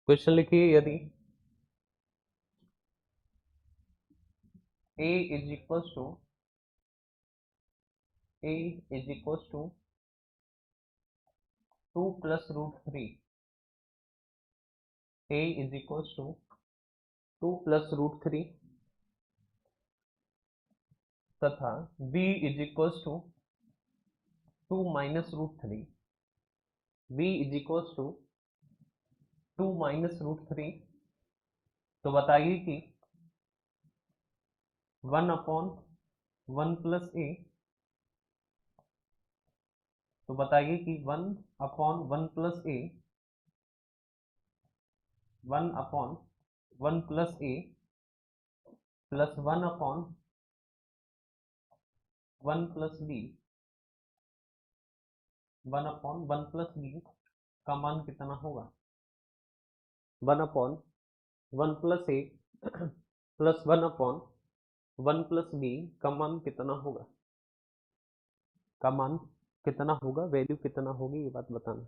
Question लिखिए, यदि a is equal to two plus root three, a is equal to two plus root three तथा b is equal to two minus root three, b is equal to two minus root three, तो बताइए कि one upon one plus a, तो बताइए कि one upon one plus a, one upon one plus a plus one upon one plus b, one upon one plus b का मान कितना होगा। One upon one plus a plus one upon one plus b का मान कितना होगा, का मान कितना होगा, वैल्यू कितना होगी, ये बात बताना।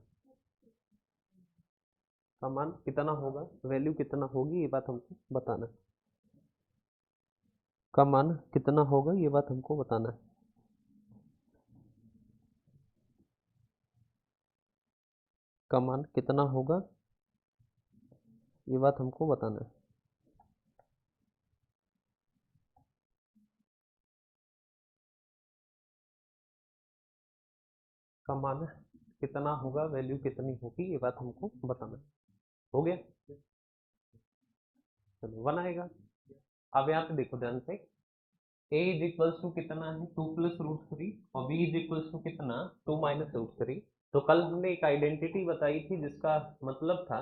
का मान कितना होगा, वैल्यू कितना होगी, ये बात हमको बताना। का मान कितना होगा, ये बात हमको बताना है। का मान कितना होगा, ये बात हमको बताना है। का मान कितना होगा, वैल्यू कितनी होगी, ये बात हमको बताना है। हो गया, चलो वन आएगा। अब यहाँ पे देखो ध्यान से, a इज इक्वल्स टू कितना है, टू प्लस रूट थ्री, और b इज इक्वल्स टू कितना, टू माइनस रूट थ्री। तो कल हमने एक आइडेंटिटी बताई थी जिसका मतलब था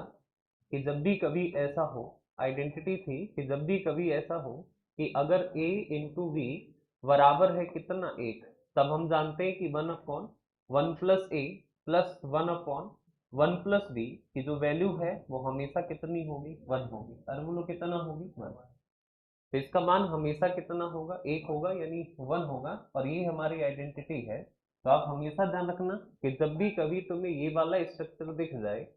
कि जब भी कभी ऐसा हो, आइडेंटिटी थी कि जब भी कभी ऐसा हो कि अगर a इंटू बी बराबर है कितना, एक, तब हम जानते हैं कि one upon one plus a plus one upon one plus b की जो वैल्यू है वो हमेशा कितनी होगी, वन होगी। अरे बोलो कितना होगी, वन। तो इसका मान हमेशा कितना होगा, एक होगा, यानी वन होगा, और ये हमारी आइडेंटिटी है। तो आप हमेशा ध्यान रखना कि जब भी कभी तुम्हें ये वाला स्ट्रक्चर दिख जाए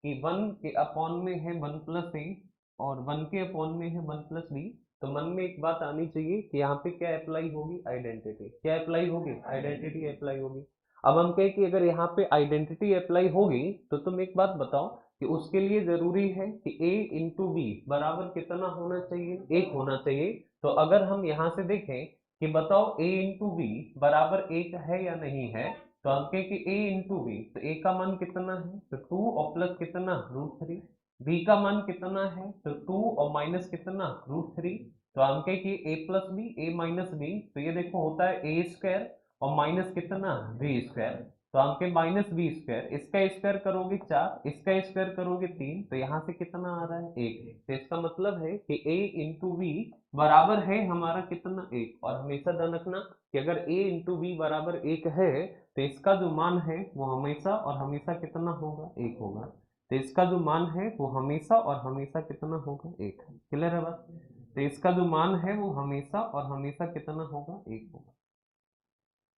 कि वन के अपॉन में है वन प्लस ए और वन के अपॉन में है वन प्लस बी, तो मन में एक बात आनी चाहिए कि यहाँ पे क्या अप्लाई होगी, आइडेंटिटी। क्या अप्लाई होगी, आइडेंटिटी अप्लाई होगी। अब हम कहें कि अगर यहाँ पे आइडेंटिटी अप्लाई होगी तो तुम एक बात बताओ कि उसके लिए जरूरी है कि a इंटू बी बराबर कितना होना चाहिए, एक होना चाहिए। तो अगर हम यहाँ से देखें कि बताओ a इंटू बी बराबर एक है या नहीं है, तो हम कहें कि a इंटू बी, तो a का मान कितना है, तो टू और प्लस कितना, रूट थ्री। b का मान कितना है, तो टू और माइनस कितना, रूट थ्री। तो हम कहें कि a plus B, a minus B, तो ये देखो होता है a स्क्वायर और माइनस कितना, बी स्क्वायर। तो आपके माइनस बी स्क्वायर, इसका स्क्वायर करोगे चार, इसका स्क्वायर करोगे तीन, तो यहाँ से कितना आ रहा है, एक। तो इसका मतलब है कि a इंटू बी बराबर है हमारा कितना, एक। और हमेशा ध्यान रखना कि अगर a इंटू बी बराबर एक है तो इसका जो मान है वो हमेशा और हमेशा कितना होगा, एक होगा। तो इसका जो मान है वो हमेशा और हमेशा कितना होगा, एक। क्लियर है बात। तो इसका जो मान है वो हमेशा और हमेशा कितना होगा, एक होगा।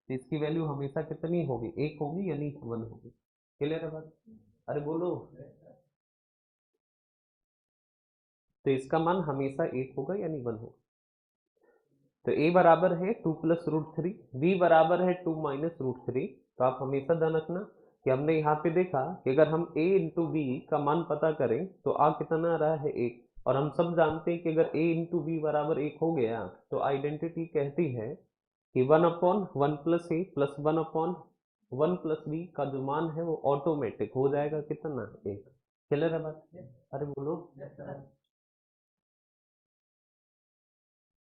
तो इसकी वैल्यू हमेशा कितनी होगी, एक होगी, यानी वन होगी। क्लियर है बात। अरे बोलो, तो इसका मान हमेशा एक होगा यानी वन होगा। तो a बराबर है two plus root three, B बराबर है टू माइनस रूट थ्री। तो आप हमेशा ध्यान रखना कि हमने यहाँ पे देखा कि अगर हम a इंटू बी का मान पता करें तो आ कितना आ रहा है, एक। और हम सब जानते हैं कि अगर a इंटू बी बराबर एक हो गया तो आइडेंटिटी कहती है कि one upon one plus a plus one upon one plus b का जो मान है वो ऑटोमेटिक हो जाएगा कितना, एक। क्लियर है बात। अरे बोलो,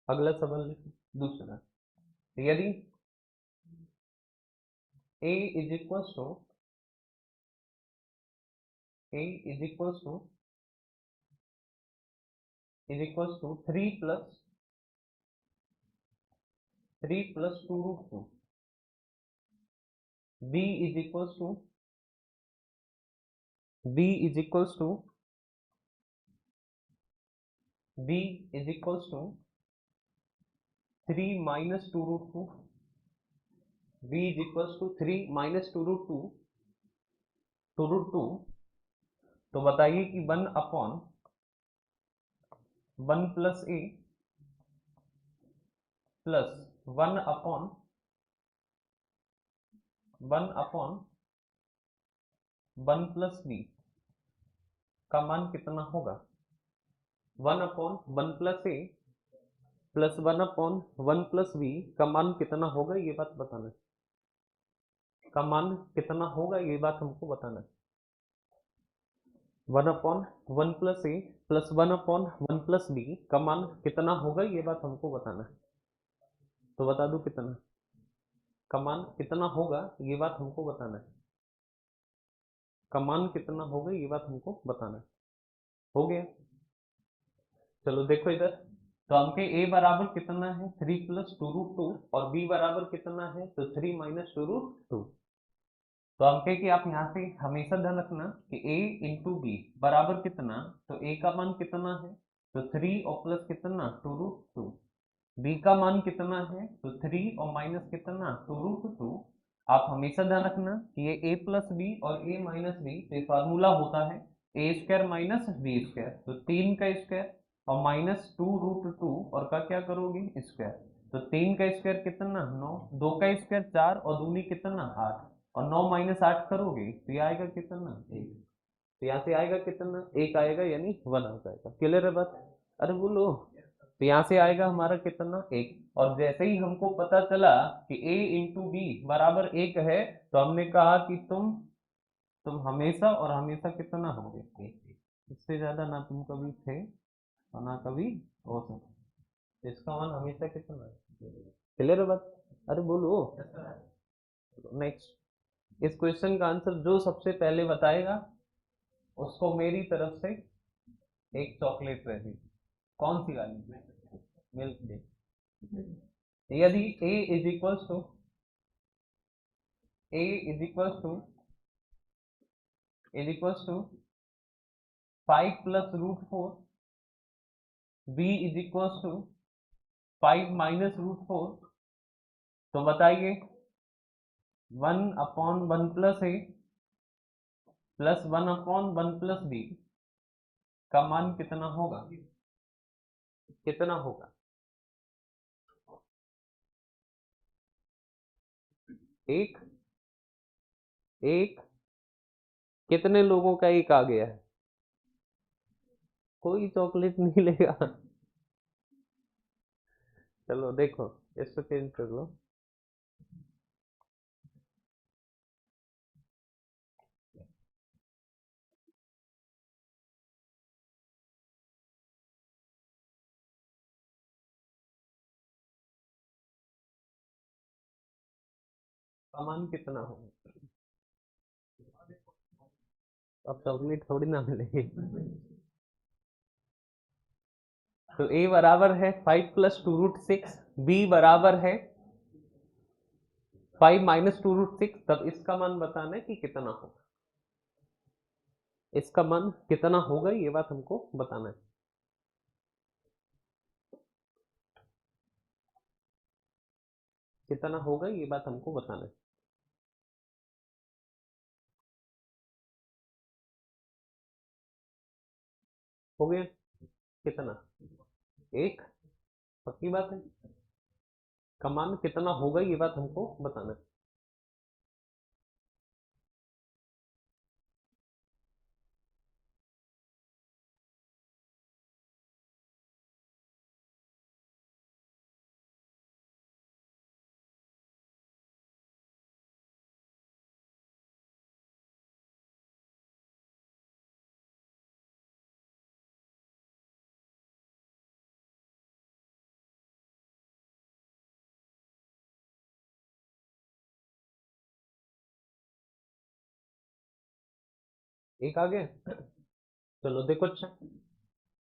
अगला सवाल लिखो, दूसरा। यदि a is equal to a is equal to three plus two root two, b is equal to b is equal to b is equal to three minus two root two, b is equal to three minus two root two, तो बताइए कि 1/1 + a plus 1/1 + b का मान कितना होगा। 1/1 + a plus 1/1 + b का मान कितना होगा, ये बात बताना है। का मान कितना होगा ये बात हमको बताना है। 1/1 + a प्लस 1/1 + b का मान कितना होगा, ये बात हमको बताना है। तो बता दो कितना का मान कितना होगा, ये बात हमको बताना है। का मान कितना होगा ये बात हमको बताना है। हो गया। चलो देखो इधर, तो हमके a बराबर कितना है 3 + 2√2 और b बराबर कितना है तो 3 - 2√2। तो हमके कि आप यहाँ से हमेशा ध्यान रखना कि a × b बराबर कितना, तो a का मान कितना है तो 3 और प्लस कितना 2√2। b का मान कितना है तो 3 और माइनस कितना 2√2। आप हमेशा ध्यान रखना कि ये a + b और a - b, तो फार्मूला होता है a² - b², तो 3 का स्क्वायर और -2√2 और का क्या करोगे स्क्वायर, तो 3 का स्क्वायर कितना 9, 2 का स्क्वायर 4 और दूनी कितना 8, और 9 - 8 करोगे तो ये आएगा कितना 1। तो यहाँ से आएगा कितना 1 आएगा, यानी 1 आ जाएगा। क्लियर है बात। अरे बोलो, तो यहाँ से आएगा हमारा कितना 1। और जैसे ही हमको पता चला कि a × b बराबर 1 है, तो हमने कहा कि तुम हमेशा और हमेशा कितना होगे 1। इससे ज्यादा ना तुम कभी थे और ना कभी हो सकते। इसका मान हमेशा कितना है। क्लियर है बात। अरे बोलो। नेक्स्ट, इस क्वेश्चन का आंसर जो सबसे पहले बताएगा उसको मेरी तरफ से एक चॉकलेट रहेगी। कौन सी वाली, मिल्क डे। यदि a is equals to 5 + √4, b is equals to 5 - √4, तो बताइए 1/1 + a प्लस 1/1 + b का मान कितना होगा। कितना होगा एक। एक कितने लोगों का एक आ गया है, कोई चॉकलेट नहीं लेगा। चलो देखो, इसको चेंज कर लो। सामान कितना होगा, अब चॉकलेट थोड़ी ना मिलेगी। तो a बराबर है 5 + 2√6, b बराबर है 5 - 2√6, तब इसका मान बताना है कि कितना होगा। इसका मान कितना होगा ये बात हमको बताना है। कितना होगा ये बात हमको बताना है। हो गया कितना एक, पक्की बात है। का मान कितना होगा ये बात हमको बताना है। एक आ गया। चलो देखो, अच्छा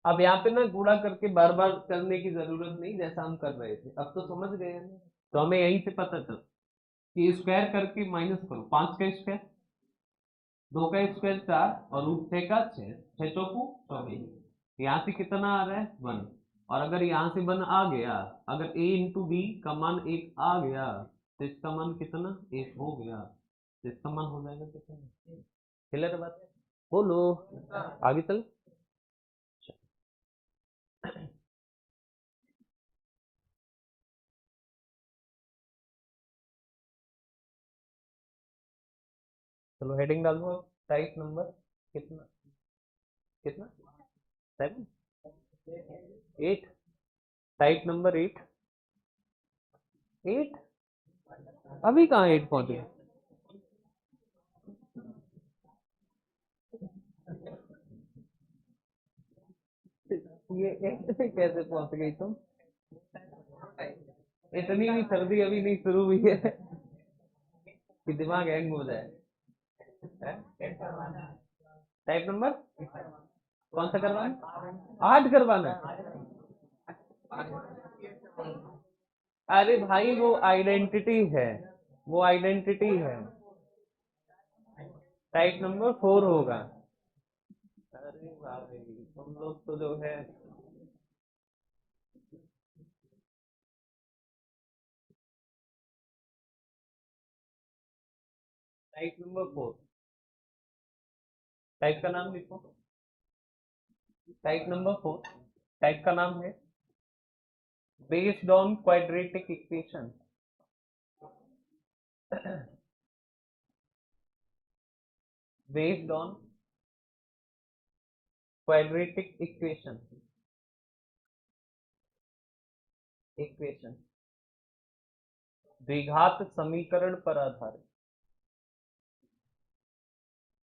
अब यहाँ पे ना गुणा करके बार बार करने की जरूरत नहीं, जैसा हम कर रहे थे अब तो समझ गए हैं ना। तो हमें यहीं से पता चल कि स्क्वायर करके माइनस करो, 5 का स्क्वायर, 2 का स्क्वायर 4 और √6 का 6, 6 चौको 24। यहाँ से कितना आ रहा है 1, और अगर यहाँ से 1 आ गया, अगर a × b का मान 1 आ गया, तो इसका मान कितना 1 हो गया, तो इसका मान हो जाएगा कितना। क्लियर बात है। बोलो, आगे चल। चलो हेडिंग डाल दो। टाइप नंबर कितना, कितना 7 8, टाइप नंबर 8 8, अभी कहाँ 8 पहुंच गए? ये 8 पे कैसे पहुंच गई तुम? इतनी भी सर्दी अभी नहीं शुरू हुई है कि दिमाग हैंग हो जाए। टाइप नंबर कौन सा करवाना? 8 करवाना है? अरे भाई वो आइडेंटिटी है, वो आइडेंटिटी है। टाइप नंबर 4 होगा। अरे भाई तुम लोग तो जो है। टाइप नंबर 4, टाइप का नाम लिखो। टाइप नंबर 4, टाइप का नाम है based on quadratic equation. Based on quadratic equation, equation द्विघात समीकरण पर आधारित,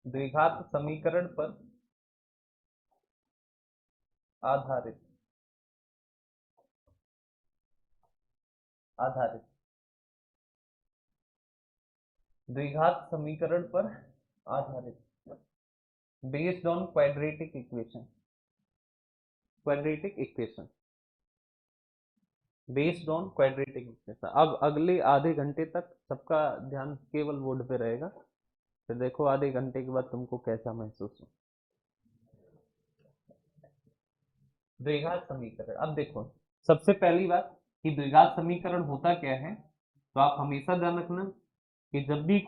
द्विघात समीकरण पर आधारित, आधारित द्विघात समीकरण पर आधारित, based on quadratic equation, quadratic equation based on quadratic equation. अब अगले आधे घंटे तक सबका ध्यान केवल बोर्ड पे रहेगा, फिर देखो आधे घंटे के बाद तुमको कैसा महसूस हो। द्विघात समीकरण, अब देखो सबसे पहली बात कि द्विघात समीकरण होता क्या है, तो आप हमेशा ध्यान रखना कि जब भी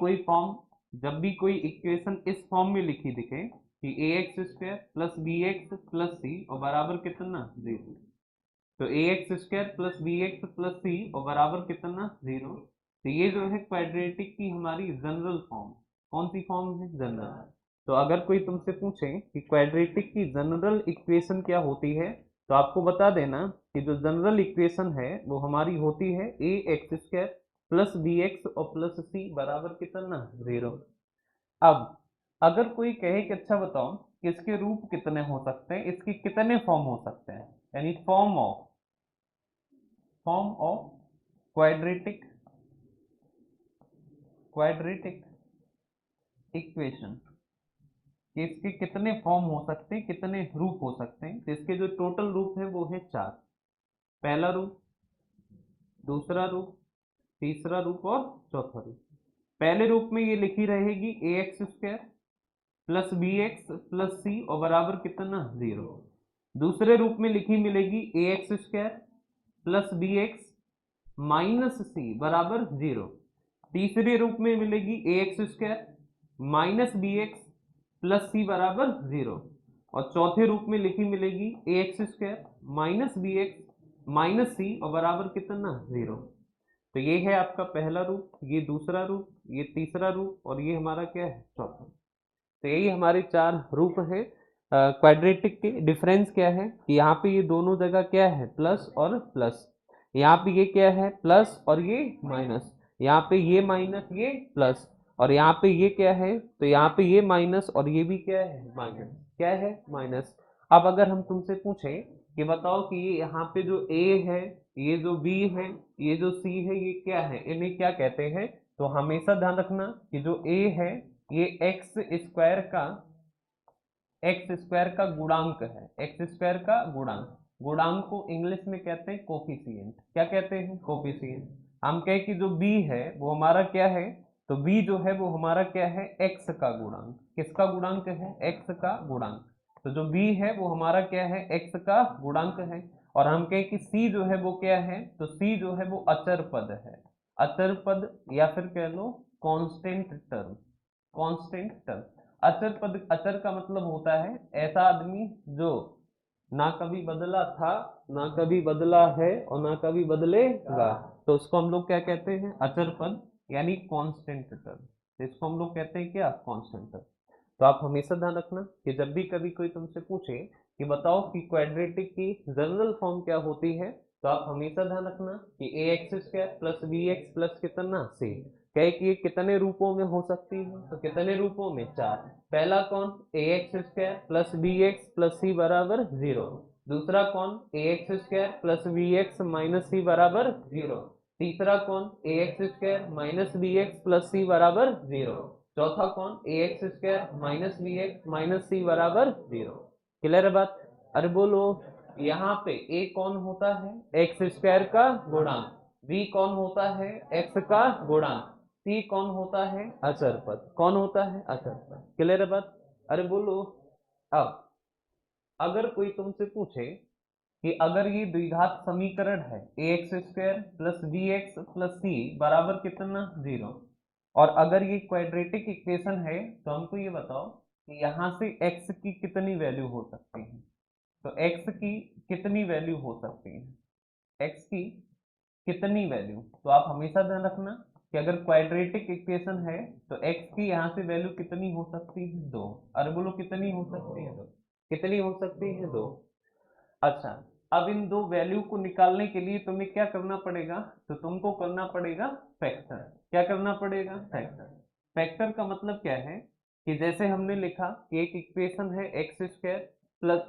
कोई इक्वेशन इस फॉर्म में लिखी दिखे कि a x square plus b x plus c और बराबर कितना 0, तो a x square plus b x plus c और बराबर कितना 0, तो ये जो है क्वाड्रेटिक की हमारी जनरल फॉर्म। कौन सी फॉर्म है? जनरल। तो अगर कोई तुमसे पूछे कि क्वाड्रेटिक की जनरल इक्वेशन क्या होती है, तो आपको बता देना कि जो जनरल इक्वेशन है वो हमारी होती है a x square plus b x और प्लस सी बराबर कितना 0। अब अगर कोई कहे कि अच्छा बताओ कि इसके रूप कितने हो सकते हैं, इसके कितने फॉर्म हो सकते हैं, यानी form of quadratic, quadratic equation, कि इसके कितने फॉर्म हो सकते हैं, कितने रूप हो सकते हैं, तो इसके जो टोटल रूप है वो है 4। पहला रूप, दूसरा रूप, तीसरा रूप और चौथा रूप। पहले रूप में ये लिखी रहेगी a x square plus b x plus c और बराबर कितना 0। दूसरे रूप में लिखी मिलेगी a x square plus b x minus c बराबर 0। तीसरे रूप में मिलेगी a x square minus b x plus c बराबर 0। और चौथे रूप में लिखी मिलेगी a x square minus b x minus c और बराबर कितना 0। तो ये है आपका पहला रूप, ये दूसरा रूप, ये तीसरा रूप और ये हमारा क्या है चौथा। तो यही हमारे 4 रूप है। क्वाड्रेटिक के डिफरेंस क्या है कि यहाँ पे ये दोनों जगह क्या है प्लस और प्लस, यहाँ पे ये क्या है प्लस और ये माइनस, यहाँ पे ये माइनस ये प्लस, और यहाँ पे ये क्या है, तो यहाँ पे ये माइनस और ये भी क्या है माइनस, क्या है माइनस। अब अगर हम तुमसे पूछें कि बताओ कि ये यहाँ पे जो ए है, ये जो बी है, ये जो सी है, ये क्या है, इन्हें क्या कहते हैं, तो हमेशा ध्यान रखना कि जो ए है ये एक्स स्क्वायर का गुणांक है, एक्स स्क्वायर का गुणांक, गुणांक को इंग्लिश में कहते हैं कोफिशिएंट। क्या कहते हैं? कोफिशिएंट। हम कहें कि जो बी है वो हमारा क्या है, तो बी जो है वो हमारा क्या है एक्स का गुणांक। किसका गुणांक है? एक्स का गुणांक। तो जो बी है वो हमारा क्या है एक्स का गुणांक है। और हम कहें कि सी जो है वो क्या है, तो सी जो है वो अचर पद है, अचर पद या फिर कह लो कांस्टेंट टर्म, कांस्टेंट टर्म। अचर पद, अचर का मतलब होता है ऐसा आदमी जो ना कभी बदला था, ना कभी बदला है और ना कभी बदलेगा, तो उसको हम लोग क्या कहते हैं, अचर पद यानी कांस्टेंट टर्म। इसको हम लोग कहते हैं क्या, कांस्टेंट टर्म। तो आप हमेशा ध्यान रखना कि जब भी कभी कोई तुमसे पूछे कि बताओ कि क्वाड्रेटिक की जनरल फॉर्म क्या होती है, तो आप हमेशा ध्यान रखना कि a x square plus b x plus कितना सी, कहे कि ये कितने रूपों में हो सकती है, तो कितने रूपों में, चार। पहला कौन, a x square plus b x plus c बराबर जीरो। दूसरा कौन, a x square plus b x minus c बराबर जीरो। तीसरा कौन, a x square minus b x plus c बराबर जीरो। चौथा कौन, a x square minus b x minus c बराबर जीरो। क्लियर है बात? अरे बोलो, यहाँ पे ए कौन होता है, एक्स स्क्वायर का गुणांक, बी कौन होता है, एक्स का गुणांक, सी कौन होता है, अचर पद। कौन होता है, अचर पद। क्लियर है बात? अरे बोलो, अब अगर कोई तुमसे पूछे कि अगर ये द्विघात समीकरण है a x square plus b x plus c बराबर कितना, जीरो, और अगर ये क्वाड्रेटिक इक्वेशन है, तो हमको ये बताओ कि यहाँ से x की कितनी वैल्यू हो सकती है। तो x की कितनी वैल्यू हो सकती है, x की कितनी वैल्यू, तो आप हमेशा ध्यान रखना कि अगर क्वाड्रेटिक इक्वेशन है तो x की यहाँ से वैल्यू कितनी हो सकती है, दो। अरे बोलो कितनी हो सकती है, दो। कितनी हो सकती है, दो। अच्छा, अब इन दो वैल्यू को निकालने के लिए तुम्हें क्या करना पड़ेगा, तो तुमको करना पड़ेगा फैक्टर। क्या करना पड़ेगा, फैक्टर। फैक्टर का मतलब क्या है कि जैसे हमने लिखा कि एक इक्वेशन है X square plus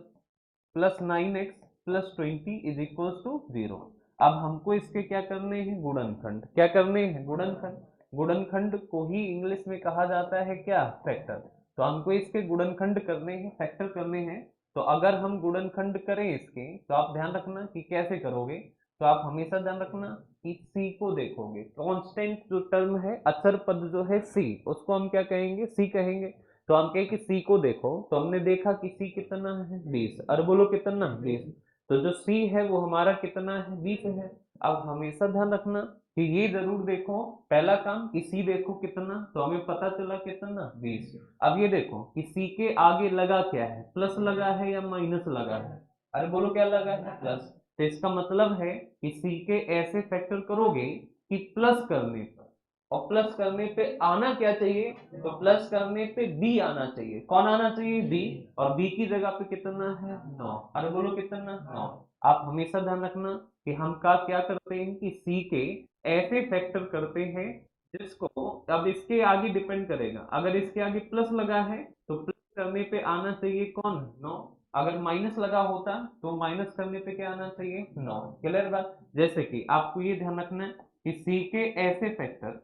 plus 9x plus 20 is equal to zero. अब हमको इसके क्या करने हैं, गुणनखंड। क्या करने हैं, गुणनखंड। गुणनखंड को ही इंग्लिश में कहा जाता है क्या, फैक्टर। तो हमको इसके गुणनखंड करने हैं, फैक्टर करने हैं। तो अगर हम गुणनखंड करें इसके, तो आप ध्यान रखना कि कैसे करोगे। तो आप हमेशा ध्यान रखना कि सी को देखोगे, कांस्टेंट जो टर्म है, अचर पद जो है सी, उसको हम क्या कहेंगे, सी कहेंगे। तो हम कहें कि सी को देखो, तो हमने देखा कि सी कितना है, 20। अरे बोलो कितना, 20। तो जो सी है वो हमारा कितना है, 20 है। अब हमेशा ध्यान रखना कि ये जरूर देखो, पहला काम कि सी देखो कितना, तो हमें पता चला कितना, 20। अब ये देखो कि सी के आगे लगा क्या है, प्लस लगा है या माइनस लगा है। अरे बोलो क्या लगा है, प्लस। तो इसका मतलब है कि सी के ऐसे फैक्टर करोगे कि प्लस करने पर, और प्लस करने पे आना क्या चाहिए, तो प्लस करने पे बी आना चाहिए। कौन आना चाहिए, बी। और बी की जगह पे कितना है, 9। अरे बोलो कितना, 9। आप हमेशा ध्यान रखना कि हम का क्या करते हैं कि सी के ऐसे फैक्टर करते हैं जिसको, अब इसके आगे डिपेंड करेगा, अगर इसके आगे प्लस लगा है तो प्लस करने पे आना चाहिए कौन, 9। अगर माइनस लगा होता तो माइनस करने पे क्या आना चाहिए, 9। क्लियर बात? जैसे कि आपको ये ध्यान रखना है कि सी के ऐसे फैक्टर,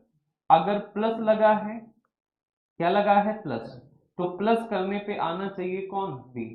अगर प्लस लगा है, क्या लगा है, प्लस, तो प्लस करने पे आना चाहिए कौन, बी।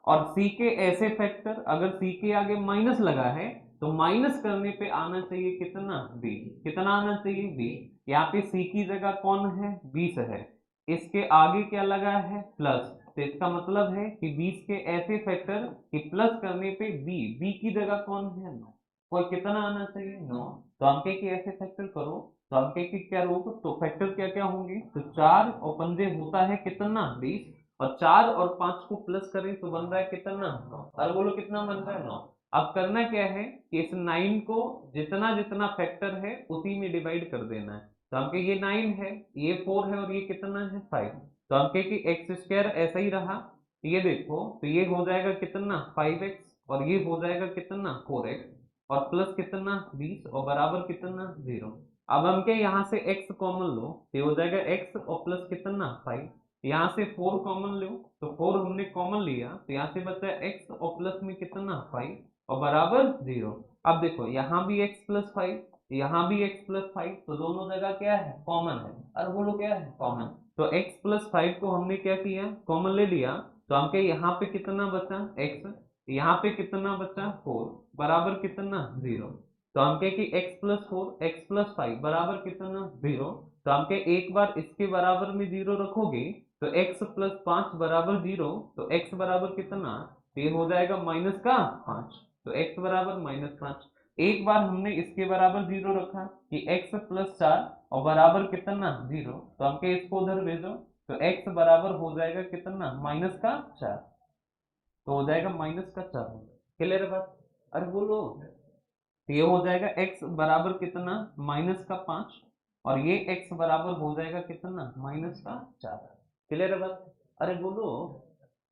और सी के ऐसे फैक्टर, अगर सी के आगे माइनस लगा है तो माइनस करने पे आना चाहिए कितना, बी। कितना आना चाहिए, बी। यहाँ पे सी की जगह कौन है, 20 है, इसके आगे क्या लगा है, प्लस। तो इसका मतलब है कि 20 के ऐसे फैक्टर कि प्लस करने पे बी, बी की जगह कौन है, 9। कोई कितना आना चाहिए, 9। तो हम कहे कि ऐसे फैक्टर करो, तो हम कहे कि क्या रोग, तो फैक्टर क्या क्या होंगे, तो 4 और 5 होता है कितना, 20। और 4 और 5 को प्लस करें तो बन रहा है कितना, 9। और बोलो कितना बन रहा है, 9। अब करना क्या है कि इस 9 को जितना जितना फैक्टर है उसी में डिवाइड कर देना है। तो हम कहे ये 9 है, ये 4 है और ये कितना है, 5। तो हम कहे कि एक्स स्क्वायर ऐसा ही रहा, ये देखो तो ये हो जाएगा कितना, 5x, और ये हो जाएगा कितना, 4x, और प्लस कितना, 20, और बराबर कितना, 0। अब हम क्या, यहाँ से x कॉमन लो तो ये हो जाएगा x और प्लस कितना, 5। यहाँ से 4 कॉमन लो, तो 4 हमने कॉमन लिया तो यहाँ से बचा x और प्लस में कितना, 5, और बराबर 0। अब देखो यहाँ भी x प्लस 5, यहाँ भी x प्लस 5, तो दोनों जगह क्या है, कॉमन है। अरे बोलो क्या है, कॉमन। तो x प्लस 5 को हमने क्या किया, कॉमन ले लिया। तो हम क्या, यहाँ पे कितना बचा, x, यहाँ पे कितना बचा, 4, बराबर कितना, 0। तो हम कहे कि x प्लस 4 x प्लस 5 बराबर कितना, 0। तो हम कहे एक बार इसके बराबर में 0 रखोगे तो x प्लस 5 बराबर 0, तो x बराबर कितना, तो ये हो जाएगा माइनस का 5। तो x बराबर -5। एक बार हमने इसके बराबर 0 रखा कि x प्लस 4 और बराबर कितना, 0। तो हम कहे इसको उधर भेजो, तो x बराबर हो जाएगा कितना, माइनस का 4, तो हो जाएगा माइनस का 4। क्लियर है बात? अरे बोलो, तो ये हो जाएगा x बराबर कितना, माइनस का 5, और ये x बराबर हो जाएगा कितना, माइनस का 4। क्लियर है बात? अरे बोलो,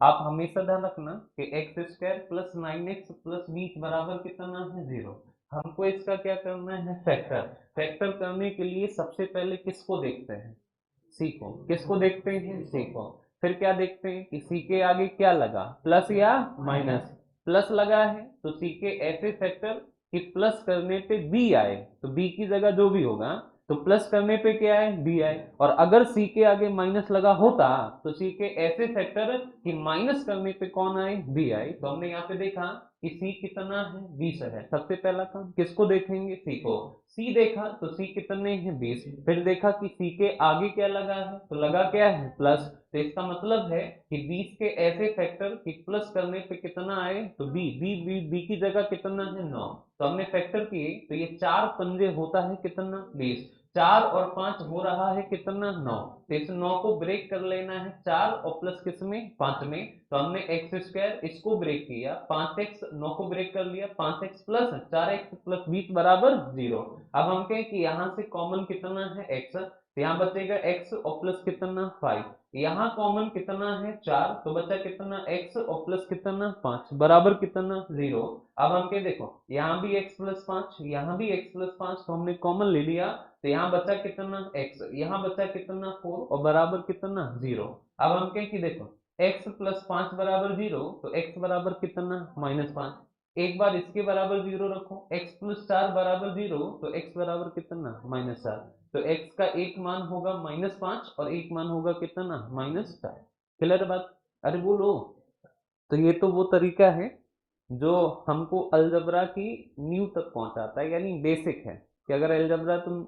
आप हमेशा ध्यान रखना कि x square plus 9x plus 20 बराबर कितना है, 0। हमको इसका क्या करना है, फैक्टर। फैक्टर करने के लिए सबसे पहले किसको देखते हैं, सी को। किसको देखते हैं, सी को। फिर क्या देखते हैं कि सी के आगे क्या लगा, प्लस या माइनस। प्लस लगा है तो सी के ऐसे फैक्टर कि प्लस करने पे बी आए, तो बी की जगह जो भी होगा तो प्लस करने पे क्या आए, बी आए। और अगर सी के आगे माइनस लगा होता तो सी के ऐसे फैक्टर कि माइनस करने पे कौन आए, बी आए। तो हमने यहाँ पे देखा कि सी कितना है, 20 है। सबसे पहला काम किसको देखेंगे, सी को। सी देखा तो सी कितने हैं, 20। फिर देखा कि सी के आगे क्या लगा है, तो लगा क्या है, प्लस। तो इसका मतलब है कि 20 के ऐसे फैक्टर कि प्लस करने पे कितना आए, तो बी। बी की जगह कितना है, 9। तो हमने फैक्टर किए तो ये 4 पंजे होता है कितना, 20। 4 और 5 हो रहा है कितना, 9। तो इस 9 को ब्रेक कर लेना है 4 और प्लस किसमें, 5 में। तो हमने एक्स स्क्वायर इसको ब्रेक किया, 5x 9 को ब्रेक कर लिया, 5x प्लस 4x प्लस 20 बराबर 0। अब हम कहें कि यहाँ से कॉमन कितना है, x, तो यहाँ बचेगा x और प्लस कितना, 5। यहाँ कॉमन कितना है, 4, तो बचा कितना, x और प्लस कितना, 5 बराबर कितना, 0। अब हम क्या देखो, यहाँ भी x प्लस 5, यहाँ भी x प्लस 5, तो हमने कॉमन ले लिया, तो यहाँ बचा कितना, x, यहाँ बचा कितना, 4 और बराबर कितना, 0। अब हम कहें कि देखो x प्लस 5 बराबर 0, तो x बराबर कितना, माइनस 5। एक बार इसके बराबर 0 रखो, x प्लस 4 बराबर 0, तो x बराबर कितना, माइनस 4। तो x का एक मान होगा -5 और एक मान होगा कितना, -4। क्लियर बात? अरे बोलो, तो ये तो वो तरीका है जो हमको अलजबरा की नींव तक पहुंचाता है, यानी बेसिक है कि अगर अलजबरा तुम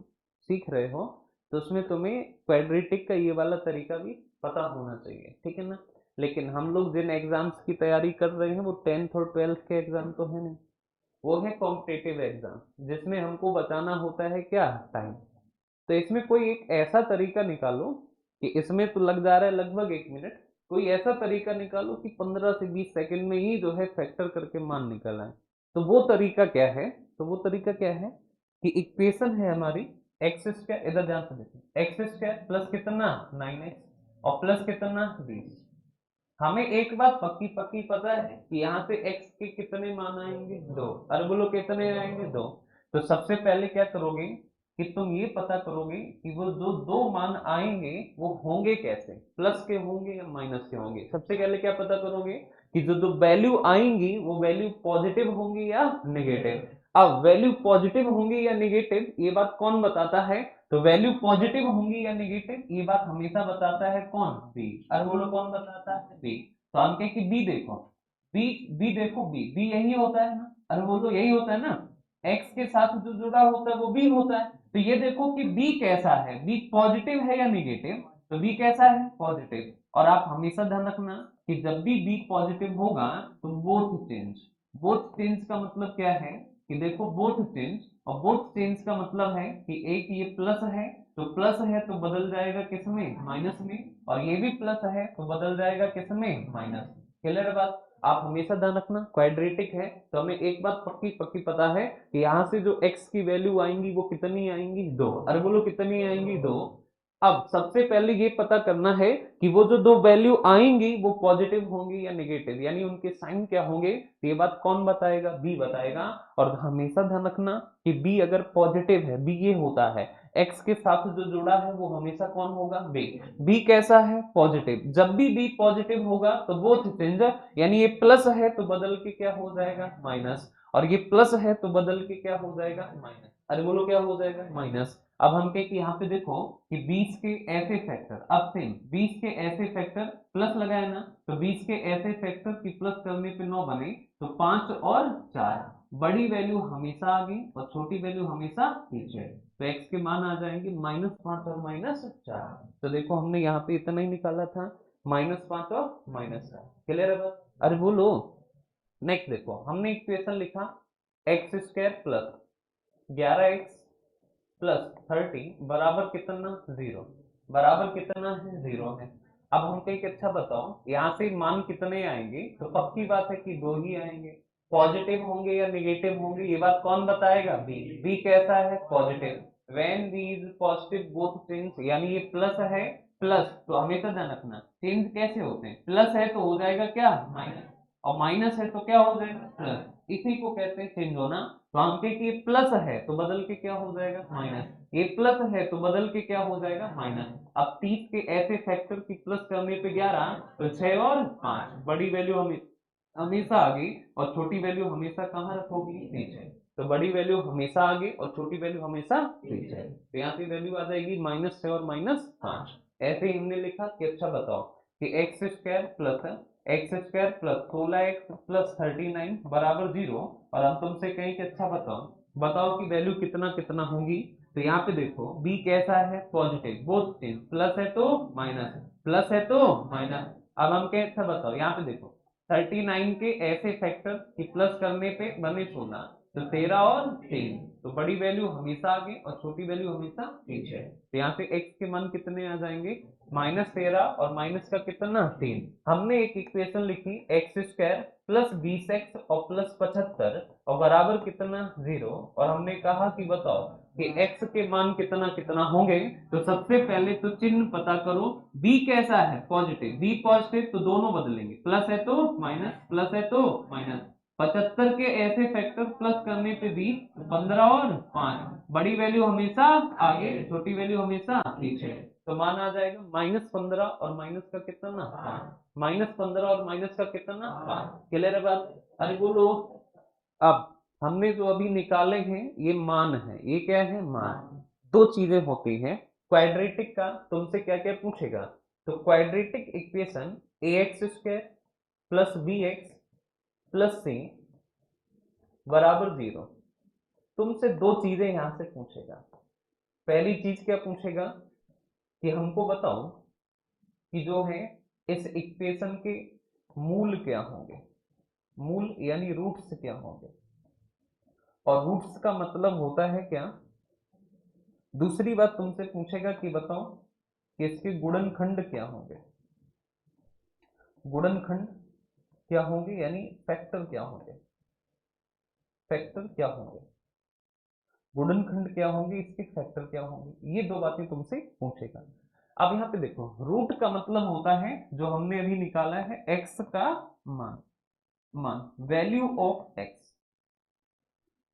सीख रहे हो तो उसमें तुम्हें क्वाड्रेटिक का ये वाला तरीका भी पता होना चाहिए, ठीक है ना। लेकिन हम लोग जिन एग्जाम्स की तैयारी कर रहे हैं वो 10th और 12th के एग्जाम तो है नहीं, वो है कॉम्पिटेटिव एग्जाम, जिसमें हमको बचाना होता है क्या, टाइम। तो इसमें कोई एक ऐसा तरीका निकालो कि इसमें तो लग जा रहा है लगभग 1 मिनट, कोई ऐसा तरीका निकालो कि 15 से 20 सेकंड में ही जो है फैक्टर करके मान निकल आए। तो वो तरीका क्या है, तो वो तरीका क्या है कि इक्वेशन है हमारी एक्स स्क्वायर, इधर ध्यान से देखो, एक्स स्क्वायर प्लस कितना, 9x और प्लस कितना, 20। हमें एक बात पक्की पक्की पता है कि यहाँ से x के कितने मान आएंगे, 2। अरे बोलो कितने आएंगे, 2। तो सबसे पहले क्या करोगे कि तुम ये पता करोगे कि वो जो 2 मान आएंगे वो होंगे कैसे, प्लस के होंगे या माइनस के होंगे। सबसे पहले क्या पता करोगे कि जो जो वैल्यू आएंगी वो वैल्यू पॉजिटिव होंगी या नेगेटिव। अब वैल्यू पॉजिटिव होंगी या नेगेटिव ये बात कौन बताता है, तो वैल्यू पॉजिटिव होंगी या नेगेटिव ये बात हमेशा बताता है कौन, बी। अरे बोलो कौन बताता है, बी। तो हम कहें कि बी देखो, बी, बी देखो, बी, बी यही होता है ना। अरे बोलो यही होता है ना, एक्स के साथ जो जुड़ा होता है वो बी होता है। तो ये देखो कि बी कैसा है, बी पॉजिटिव है या नेगेटिव, तो बी कैसा है, पॉजिटिव। और आप हमेशा ध्यान रखना कि जब भी बी पॉजिटिव होगा तो बोथ चेंज। बोथ चेंज का मतलब क्या है कि देखो बोथ चेंज, और बोथ चेंज का मतलब है कि एक ये प्लस है तो प्लस है तो बदल जाएगा किसमें, माइनस में, और ये भी प्लस है तो बदल जाएगा किसमें, माइनस। क्लियर बात? आप हमेशा ध्यान रखना क्वाड्रेटिक है तो हमें एक बात पक्की पक्की पता है कि यहाँ से जो x की वैल्यू आएंगी वो कितनी आएंगी, 2। अरे बोलो कितनी आएंगी, 2। अब सबसे पहले ये पता करना है कि वो जो 2 वैल्यू आएंगी वो पॉजिटिव होंगी या नेगेटिव, यानी उनके साइन क्या होंगे। तो ये बात कौन बताएगा, बी बताएगा। और हमेशा ध्यान रखना कि बी अगर पॉजिटिव है, बी ये होता है x के साथ जो जुड़ा है वो हमेशा कौन होगा, बी। बी कैसा है, पॉजिटिव। जब भी बी पॉजिटिव होगा तो बोथ चेंज, यानी ये प्लस है तो बदल के क्या हो जाएगा, माइनस, और ये प्लस है तो बदल के क्या हो जाएगा, माइनस। अरे बोलो क्या हो जाएगा, माइनस। अब हम कहें कि यहाँ पे देखो कि 20 के ऐसे फैक्टर, अब सेम 20 के ऐसे फैक्टर प्लस लगाए ना, तो 20 के ऐसे फैक्टर की प्लस करने पे 9 बने, तो 5 और 4, बड़ी वैल्यू हमेशा आगे और छोटी वैल्यू हमेशा पीछे। तो x के मान आ जाएंगे -5 और -4। तो देखो हमने यहाँ पे इतना ही निकाला था, -5 और -4। क्लियर है बात? अरे बोलो, नेक्स्ट देखो हमने इक्वेशन लिखा x square plus 11x plus 30 बराबर कितना, 0। बराबर कितना है 0 है। अब हम कहें कि अच्छा बताओ यहाँ से मान कितने आएंगे, तो पक्की बात है कि 2 ही आएंगे। पॉजिटिव होंगे या निगेटिव होंगे ये बात कौन बताएगा, बी। बी कैसा है, positive. When B is positive both change, यानी ये प्लस है, प्लस तो हमेशा ध्यान रखना चेंज कैसे होते हैं, प्लस है तो हो जाएगा क्या माइनस, और माइनस है तो क्या हो जाएगा प्लस, इसी को कहते हैं चेंज होना। तो हम कहें कि ये प्लस है तो बदल के क्या हो जाएगा माइनस, ये प्लस है तो बदल के क्या हो जाएगा माइनस। अब 30 के ऐसे फैक्टर की प्लस करने पे 11 तो 6 और 5, बड़ी वैल्यू हमें हमेशा आगे और छोटी वैल्यू हमेशा कहाँ रखोगी नीचे, तो बड़ी वैल्यू हमेशा आगे और छोटी वैल्यू हमेशा नीचे, तो यहाँ पे वैल्यू आ जाएगी -6 और -5। ऐसे ही हमने लिखा कि अच्छा बताओ कि x square plus 16x plus 39 बराबर 0, और हम तुमसे कहें कि अच्छा बताओ बताओ कि वैल्यू कितना कितना होंगी। तो यहाँ पे देखो b कैसा है पॉजिटिव, बोथ चीज प्लस है तो माइनस, प्लस है तो माइनस। अब हम कहें अच्छा बताओ यहाँ पे देखो 39 के ऐसे फैक्टर कि प्लस करने पे बने 16, तो 13 और 3, तो बड़ी वैल्यू हमेशा आगे और छोटी वैल्यू हमेशा पीछे। तो यहाँ पे x के मान कितने आ जाएंगे -13 और माइनस का कितना 3। हमने एक इक्वेशन लिखी एक्स स्क्वायर प्लस 20x और प्लस 75 और बराबर कितना 0, और हमने कहा कि बताओ कि x के मान कितना कितना होंगे। तो सबसे पहले तो चिन्ह पता करो, b कैसा है पॉजिटिव, b पॉजिटिव तो दोनों बदलेंगे, प्लस है तो माइनस, प्लस है तो माइनस। 75 के ऐसे फैक्टर प्लस करने पे भी 15 और 5, बड़ी वैल्यू हमेशा आगे छोटी वैल्यू हमेशा पीछे, तो मान आ जाएगा -15 और माइनस का कितना 5, -15 और माइनस का कितना 5। क्लियर है बात, अरे बोलो। अब हमने जो अभी निकाले हैं ये मान है, ये क्या है मान। दो चीजें होती हैं क्वाड्रेटिक का, तुमसे क्या क्या पूछेगा, तो quadratic equation ax square plus bx plus c बराबर 0, तुमसे दो चीजें यहां से पूछेगा। पहली चीज क्या पूछेगा कि हमको बताओ कि जो है इस इक्वेशन के मूल क्या होंगे, मूल यानी रूट्स क्या होंगे, और रूट्स का मतलब होता है क्या। दूसरी बात तुमसे पूछेगा कि बताओ कि इसके गुणनखंड क्या होंगे, गुणनखंड क्या होंगे यानी फैक्टर क्या होंगे, फैक्टर क्या होंगे, गुणनखंड क्या होंगे, इसके फैक्टर क्या होंगे, ये दो बातें तुमसे पूछेगा। अब यहाँ पे देखो रूट का मतलब होता है जो हमने अभी निकाला है एक्स का मान, मान value of x,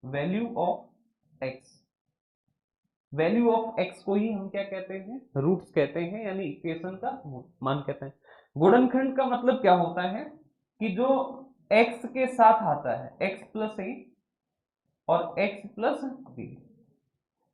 value of x, value of x को ही हम क्या कहते हैं रूट्स कहते हैं, यानी इक्वेशन का मान कहते हैं। गुणनखंड का मतलब क्या होता है कि जो एक्स के साथ आता है एक्स प्लस ए और एक्स प्लस बी,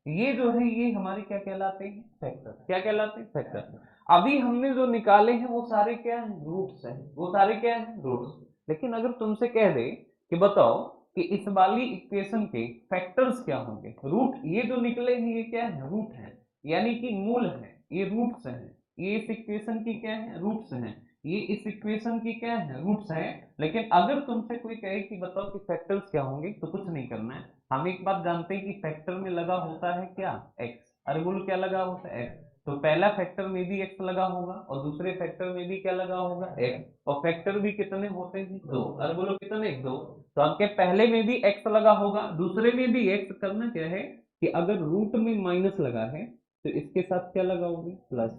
ये जो है ये हमारे क्या कहलाते हैं फैक्टर, क्या कहलाते हैं फैक्टर। अभी हमने जो निकाले हैं वो सारे क्या हैं रूट्स हैं, वो सारे क्या हैं रूट्स। लेकिन अगर तुमसे कह दे कि बताओ कि इस वाली इक्वेशन के फैक्टर्स क्या होंगे, रूट ये जो निकले हैं ये क्या है रूट है, यानी कि मूल है, ये रूट्स हैं, ये इस इक्वेशन की क्या है रूट्स हैं, ये इस इक्वेशन की क्या है रूट्स हैं। लेकिन अगर तुमसे कोई कहे कि बताओ कि फैक्टर्स क्या होंगे, तो कुछ नहीं करना है, हम एक बात जानते हैं कि फैक्टर में लगा होता है क्या x, अरे बोलो क्या लगा होता है x, तो पहला फैक्टर में भी x लगा होगा और दूसरे फैक्टर में भी क्या लगा होगा x, और फैक्टर भी कितने होते हैं दो, अरे बोलो कितने दो, तो आपके पहले में भी x लगा होगा दूसरे में भी x। करना क्या है कि अगर रूट में माइनस लगा है तो इसके साथ क्या लगाओगे प्लस,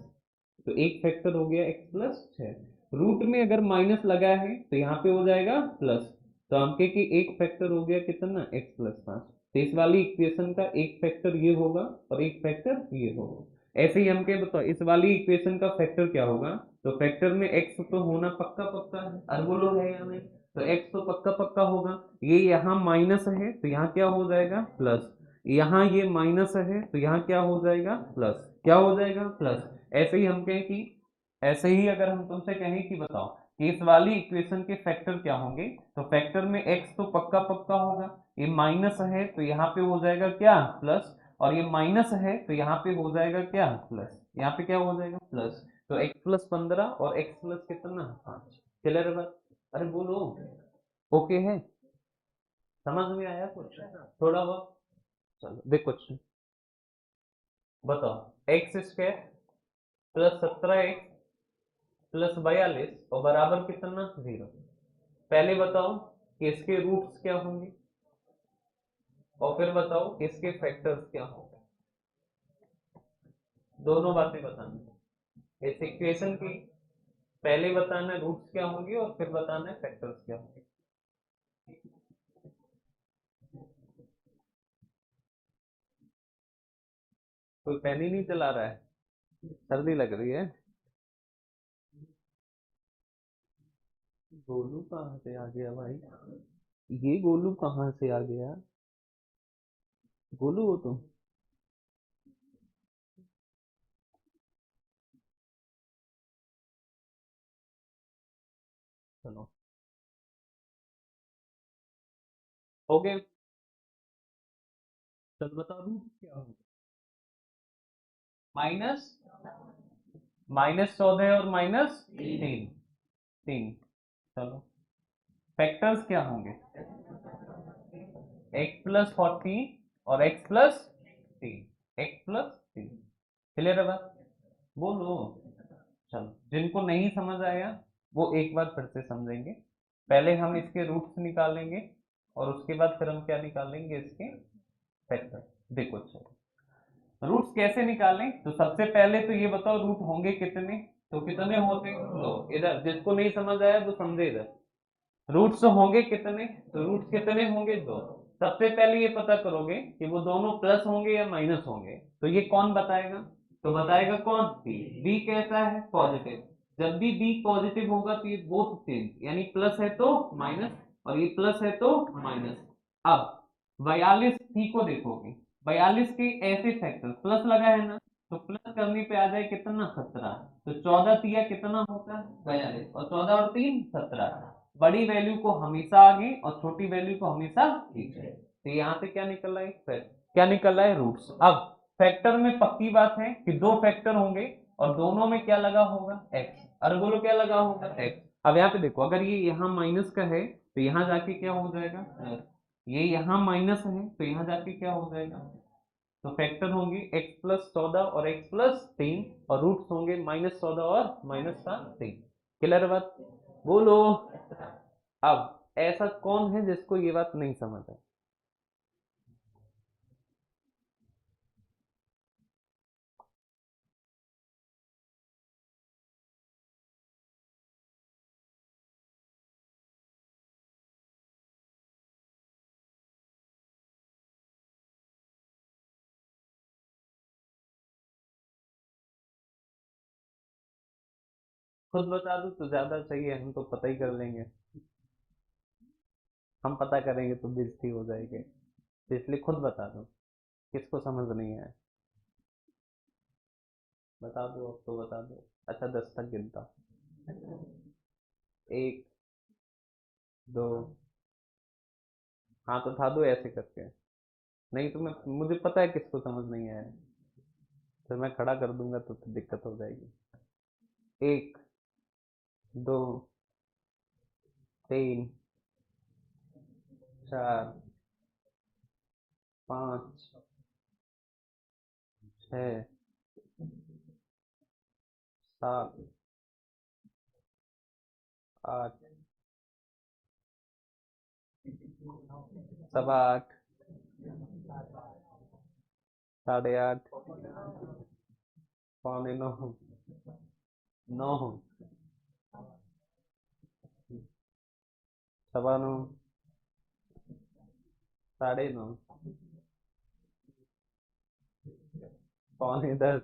तो एक फैक्टर हो गया x प्लस 6, रूट में अगर माइनस लगा है तो यहाँ पे हो जाएगा प्लस, तो हम कहे कि एक फैक्टर हो गया कितना x प्लस 5, तो इस वाली इक्वेशन का एक फैक्टर ये होगा और एक फैक्टर ये होगा। ऐसे ही हम क्या बताओ इस वाली इक्वेशन का फैक्टर क्या होगा, तो फैक्टर में x तो होना पक्का पक्का है, अरे बोलो है या नहीं, तो x तो पक्का पक्का होगा। ये यहाँ माइनस है तो यहाँ क्या हो जाएगा प्लस, यहाँ ये माइनस है तो यहाँ क्या हो जाएगा प्लस, क्या हो जाएगा प्लस। ऐसे ही हम कहें कि ऐसे ही अगर हम तुमसे कहें कि बताओ कि इस वाली इक्वेशन के फैक्टर क्या होंगे, तो फैक्टर में x तो पक्का पक्का होगा, ये माइनस है तो यहाँ पे हो जाएगा क्या प्लस, और ये माइनस है तो यहाँ पे हो जाएगा क्या प्लस, यहाँ पे क्या हो जाएगा प्लस, तो x प्लस 15 और x प्लस कितना 5। क्लियर है बात, अरे बोलो ओके है, समझ में आया कुछ थोड़ा बहुत। चलो देखो क्वेश्चन, बताओ x square plus 17x plus 42 और बराबर कितना 0। पहले बताओ कि इसके रूट्स क्या होंगे और फिर बताओ कि इसके फैक्टर्स क्या होंगे। दोनों बातें बतानी है इस इक्वेशन की। पहले बताना है रूट्स क्या होंगे और फिर बताना है फैक्टर्स क्या होंगे। कोई पेन ही नहीं चला रहा है, सर्दी लग रही है। गोलू कहाँ से आ गया भाई, ये गोलू कहाँ से आ गया। गोलू हो तुम। चलो ओके, चलो बताओ रूट क्या होगा। माइनस -14 और -3, 3। चलो फैक्टर्स क्या होंगे, x+14 और x+3, x+3। क्लियर है बात, बोलो। चलो जिनको नहीं समझ आया वो एक बार फिर से समझेंगे। पहले हम इसके रूट्स निकालेंगे और उसके बाद फिर हम क्या निकालेंगे, इसके फैक्टर। देखो चलो रूट्स कैसे निकालें, तो सबसे पहले तो ये बताओ रूट होंगे कितने, तो कितने होते हैं, लो इधर जिसको नहीं समझ आया वो समझे इधर। रूट्स होंगे कितने, तो रूट्स कितने होंगे, दो। सबसे पहले ये पता करोगे कि वो दोनों प्लस होंगे या माइनस होंगे, तो ये कौन बताएगा, तो बताएगा कौन, बी। बी कैसा है, पॉजिटिव। जब भी बी पॉजिटिव होगा तो ये बोथ सेम, यानी प्लस है तो माइनस और ये प्लस है तो माइनस। अब 42 सी को देखोगे, 42 के ऐसे फैक्टर प्लस लगा है ना, तो प्लस करने पे आ जाए कितना, 17। तो 14 तिया कितना होता है, 42, और 14 और 3 17। बड़ी वैल्यू को हमेशा आगे और छोटी वैल्यू को हमेशा पीछे। तो यहाँ से क्या निकल रहा है, क्या निकल रहा है, रूट्स। अब फैक्टर में पक्की बात है कि दो फैक्टर होंगे और दोनों में क्या लगा होगा, एक्स। अरे बोलो क्या लगा होगा, एक्स। अब यहाँ पे देखो अगर ये यहाँ माइनस का है तो यहाँ जाके क्या हो जाएगा प्लस, ये यहाँ माइनस है तो यहाँ जाके क्या हो जाएगा। तो फैक्टर होंगे x+14 और x+3 और रूट्स होंगे -14 और -3। क्लियर बात, बोलो। अब ऐसा कौन है जिसको ये बात नहीं समझ है, खुद बता दो तो ज्यादा सही है, हम तो पता ही कर लेंगे। हम पता करेंगे तो बेइज्जती हो जाएगी, तो इसलिए खुद बता दो किसको समझ नहीं है। बता दो अब तो बता दो। अच्छा 10 तक गिनता, 1, 2। हाँ तो था दो ऐसे करके, नहीं तो मैं, मुझे पता है किसको समझ नहीं आया, फिर मैं खड़ा कर दूंगा तो फिर दिक्कत हो जाएगी। 1, 2, 3, 4, 5, 6, 7, 8, 8:15, 8:30, 8:45, 9, 9:15, 9:30, 9:45,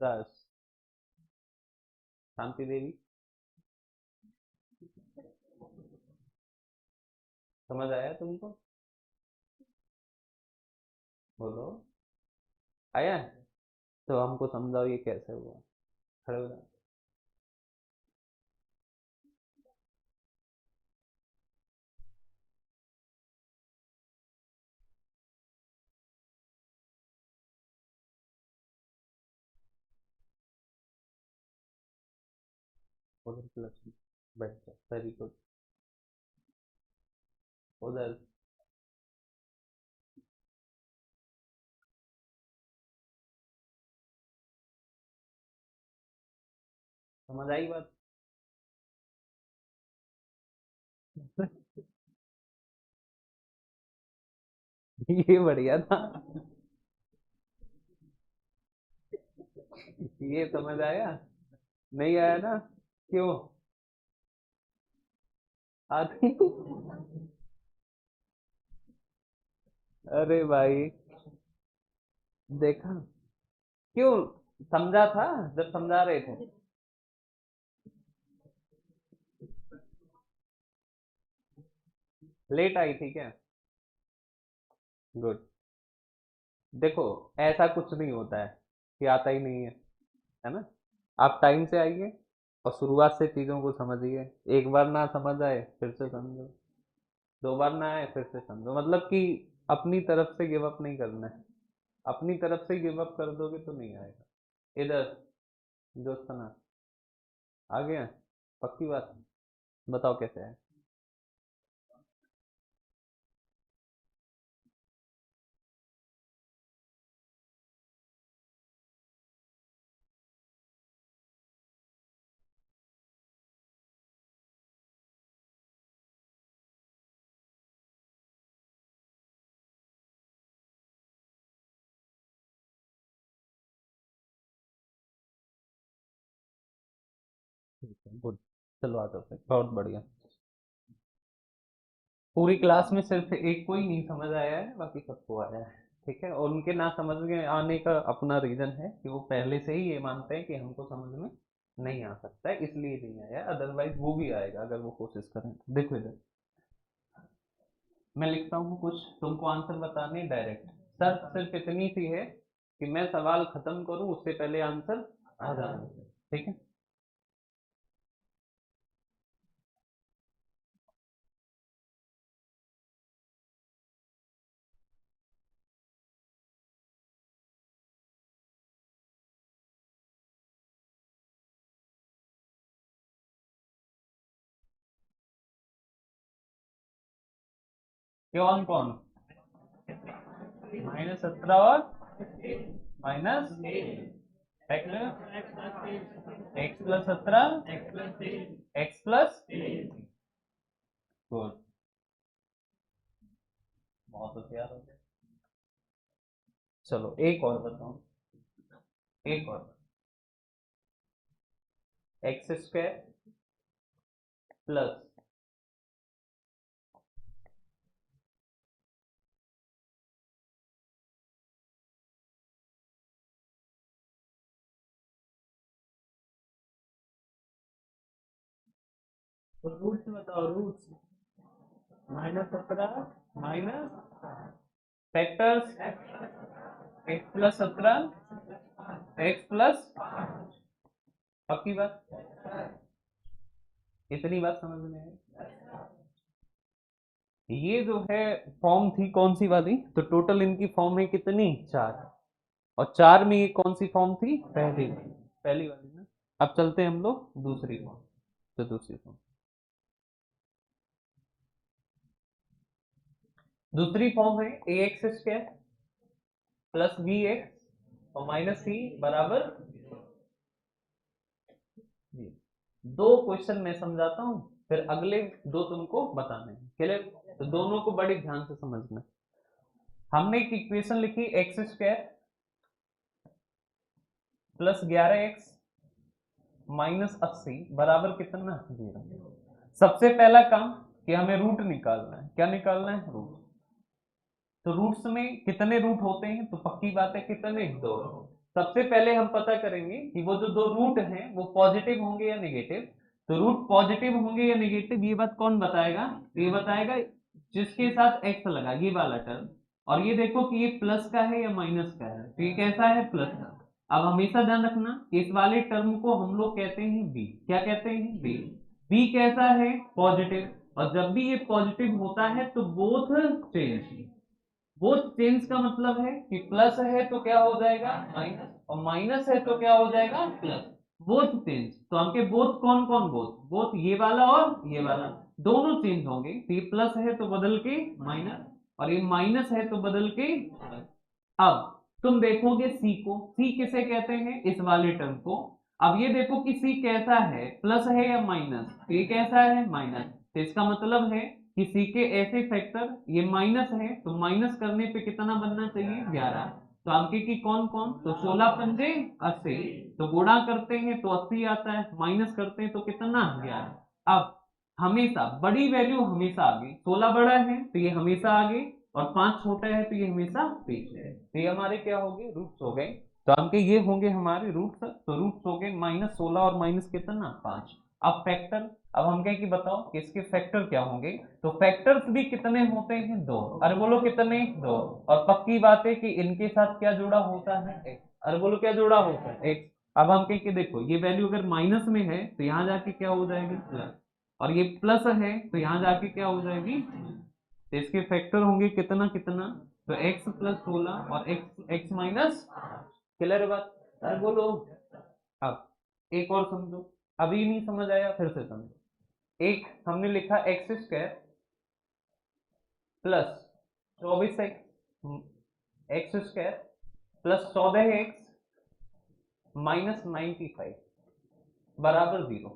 10। शांति देवी, समझ आया तुमको, बोलो आया। तो हमको समझाओ ये कैसे हुआ, खड़े हो जाओ। उधर प्लस, बैठ जाओ, वेरी गुड। उधर समझ आई बात? ये बढ़िया था। ये समझ आया? नहीं आया ना? क्यों? आती। अरे भाई, देखा? क्यों? समझा था जब समझा रहे थे। लेट आई थी क्या? गुड। देखो, ऐसा कुछ नहीं होता है कि आता ही नहीं है ना? आप टाइम से आइए और शुरुआत से चीजों को समझिए। एक बार ना समझ आए फिर से समझो, दो बार ना आए फिर से समझो, मतलब कि अपनी तरफ से गिव अप नहीं करना है। अपनी तरफ से गिव अप कर दोगे तो नहीं आएगा। इधर दोस्तना आ गया? पक्की बात? बताओ कैसे है। ठीक है, गुड। चलो आ जाओ फिर, बहुत बढ़िया। पूरी क्लास में सिर्फ एक को ही नहीं समझ आया है, बाकी सबको आया है। ठीक है, और उनके ना समझ में आने का अपना रीजन है कि वो पहले से ही ये मानते हैं कि हमको समझ में नहीं आ सकता है, इसलिए नहीं आया। अदरवाइज वो भी आएगा अगर वो कोशिश करें तो। देखो इधर मैं लिखता हूँ कुछ, तुमको आंसर बताने डायरेक्ट। शर्त सिर्फ इतनी सी है कि मैं सवाल खत्म करूं उससे पहले आंसर आ जाना चाहिए। ठीक है? कौन कौन? -17 और माइनस x+17 x+। गुड, बहुत होशियार हो गए। चलो एक और बताओ, एक और। x² प्लस रूट्स बताओ, roots. -17 minus factors x+17 x+। पक्की बात? इतनी बात समझ में है? ये जो है फॉर्म थी कौन सी वाली, तो टोटल इनकी फॉर्म है कितनी? 4। और 4 में ये कौन सी फॉर्म थी? पहली वाली। पहली वाली ना? अब चलते हैं हम लोग दूसरी फॉर्म। तो दूसरी फॉर्म, दूसरी फॉर्म है ax² प्लस bx और माइनस c बराबर 0। दो क्वेश्चन मैं समझाता हूँ, फिर अगले दो तुमको बताने हैं। क्लियर? तो दोनों को बड़े ध्यान से समझना। हमने एक इक्वेशन लिखी x² प्लस 11x -80 बराबर कितना? 0। सबसे पहला काम कि हमें रूट निकालना है। क्या निकालना है? रूट। तो रूट्स में कितने रूट होते हैं? तो पक्की बात है कितने? 2। सबसे पहले हम पता करेंगे कि वो जो दो रूट हैं वो पॉजिटिव होंगे या नेगेटिव। तो रूट पॉजिटिव होंगे या नेगेटिव ये बात कौन बताएगा? ये बताएगा जिसके साथ एक्स लगा, ये वाला टर्म। और ये देखो कि ये प्लस का है या माइनस का है, तो ये कैसा है? प्लस का। अब हमेशा ध्यान रखना इस वाले टर्म को हम लोग कहते हैं बी। क्या कहते हैं? बी। बी कैसा है? पॉजिटिव। और जब भी ये पॉजिटिव होता है तो बोथ चेंज। वो चेंज का मतलब है कि प्लस है तो क्या हो जाएगा? माइनस, और माइनस है तो क्या हो जाएगा? प्लस। Both change. तो हमके बोथ कौन कौन? बोथ, बोथ ये वाला और ये वाला दोनों चेंज होंगे। तो ये प्लस है तो बदल के माइनस, और ये माइनस है तो बदल के प्लस। अब तुम देखोगे सी को, सी किसे कहते हैं? इस वाले टर्म को। अब ये देखो कि सी कैसा है, प्लस है या माइनस, ये कैसा है माइनस, तो इसका मतलब है कि सी के ऐसे फैक्टर, ये माइनस है तो माइनस करने पे कितना बनना चाहिए 11। तो अंके की कौन कौन, तो 16 पंजे 80, तो गुणा करते हैं तो 80 आता है, माइनस करते हैं तो कितना 11। अब हमेशा बड़ी वैल्यू हमेशा आगे, 16 बड़ा है तो ये हमेशा आगे, और 5 छोटा है तो ये हमेशा पीछे है। तो ये हमारे क्या हो गए, रूट्स हो गए। तो आपके ये होंगे हमारे रूट्स, तो रूट्स हो गए -16 और माइनस कितना 5। अब फैक्टर, अब हम कहें कि बताओ कि इसके फैक्टर क्या होंगे, तो फैक्टर्स भी कितने होते हैं, दो। अरे बोलो कितने, दो। और पक्की बात है कि इनके साथ क्या जुड़ा होता है, x। अरे बोलो क्या जुड़ा होता है, x। अब हम कहें कि देखो ये वैल्यू अगर माइनस में है तो यहाँ जाके क्या हो जाएगी प्लस, और ये प्लस है तो यहाँ जाके क्या हो जाएगी, तो इसके फैक्टर होंगे कितना कितना, तो x प्लस 16 और x माइनस। क्लियर है बात, अरे बोलो। अब एक और समझो, अभी नहीं समझ आया फिर से समझो। एक हमने लिखा x square plus 24x x square plus 14x minus 95 बराबर 0।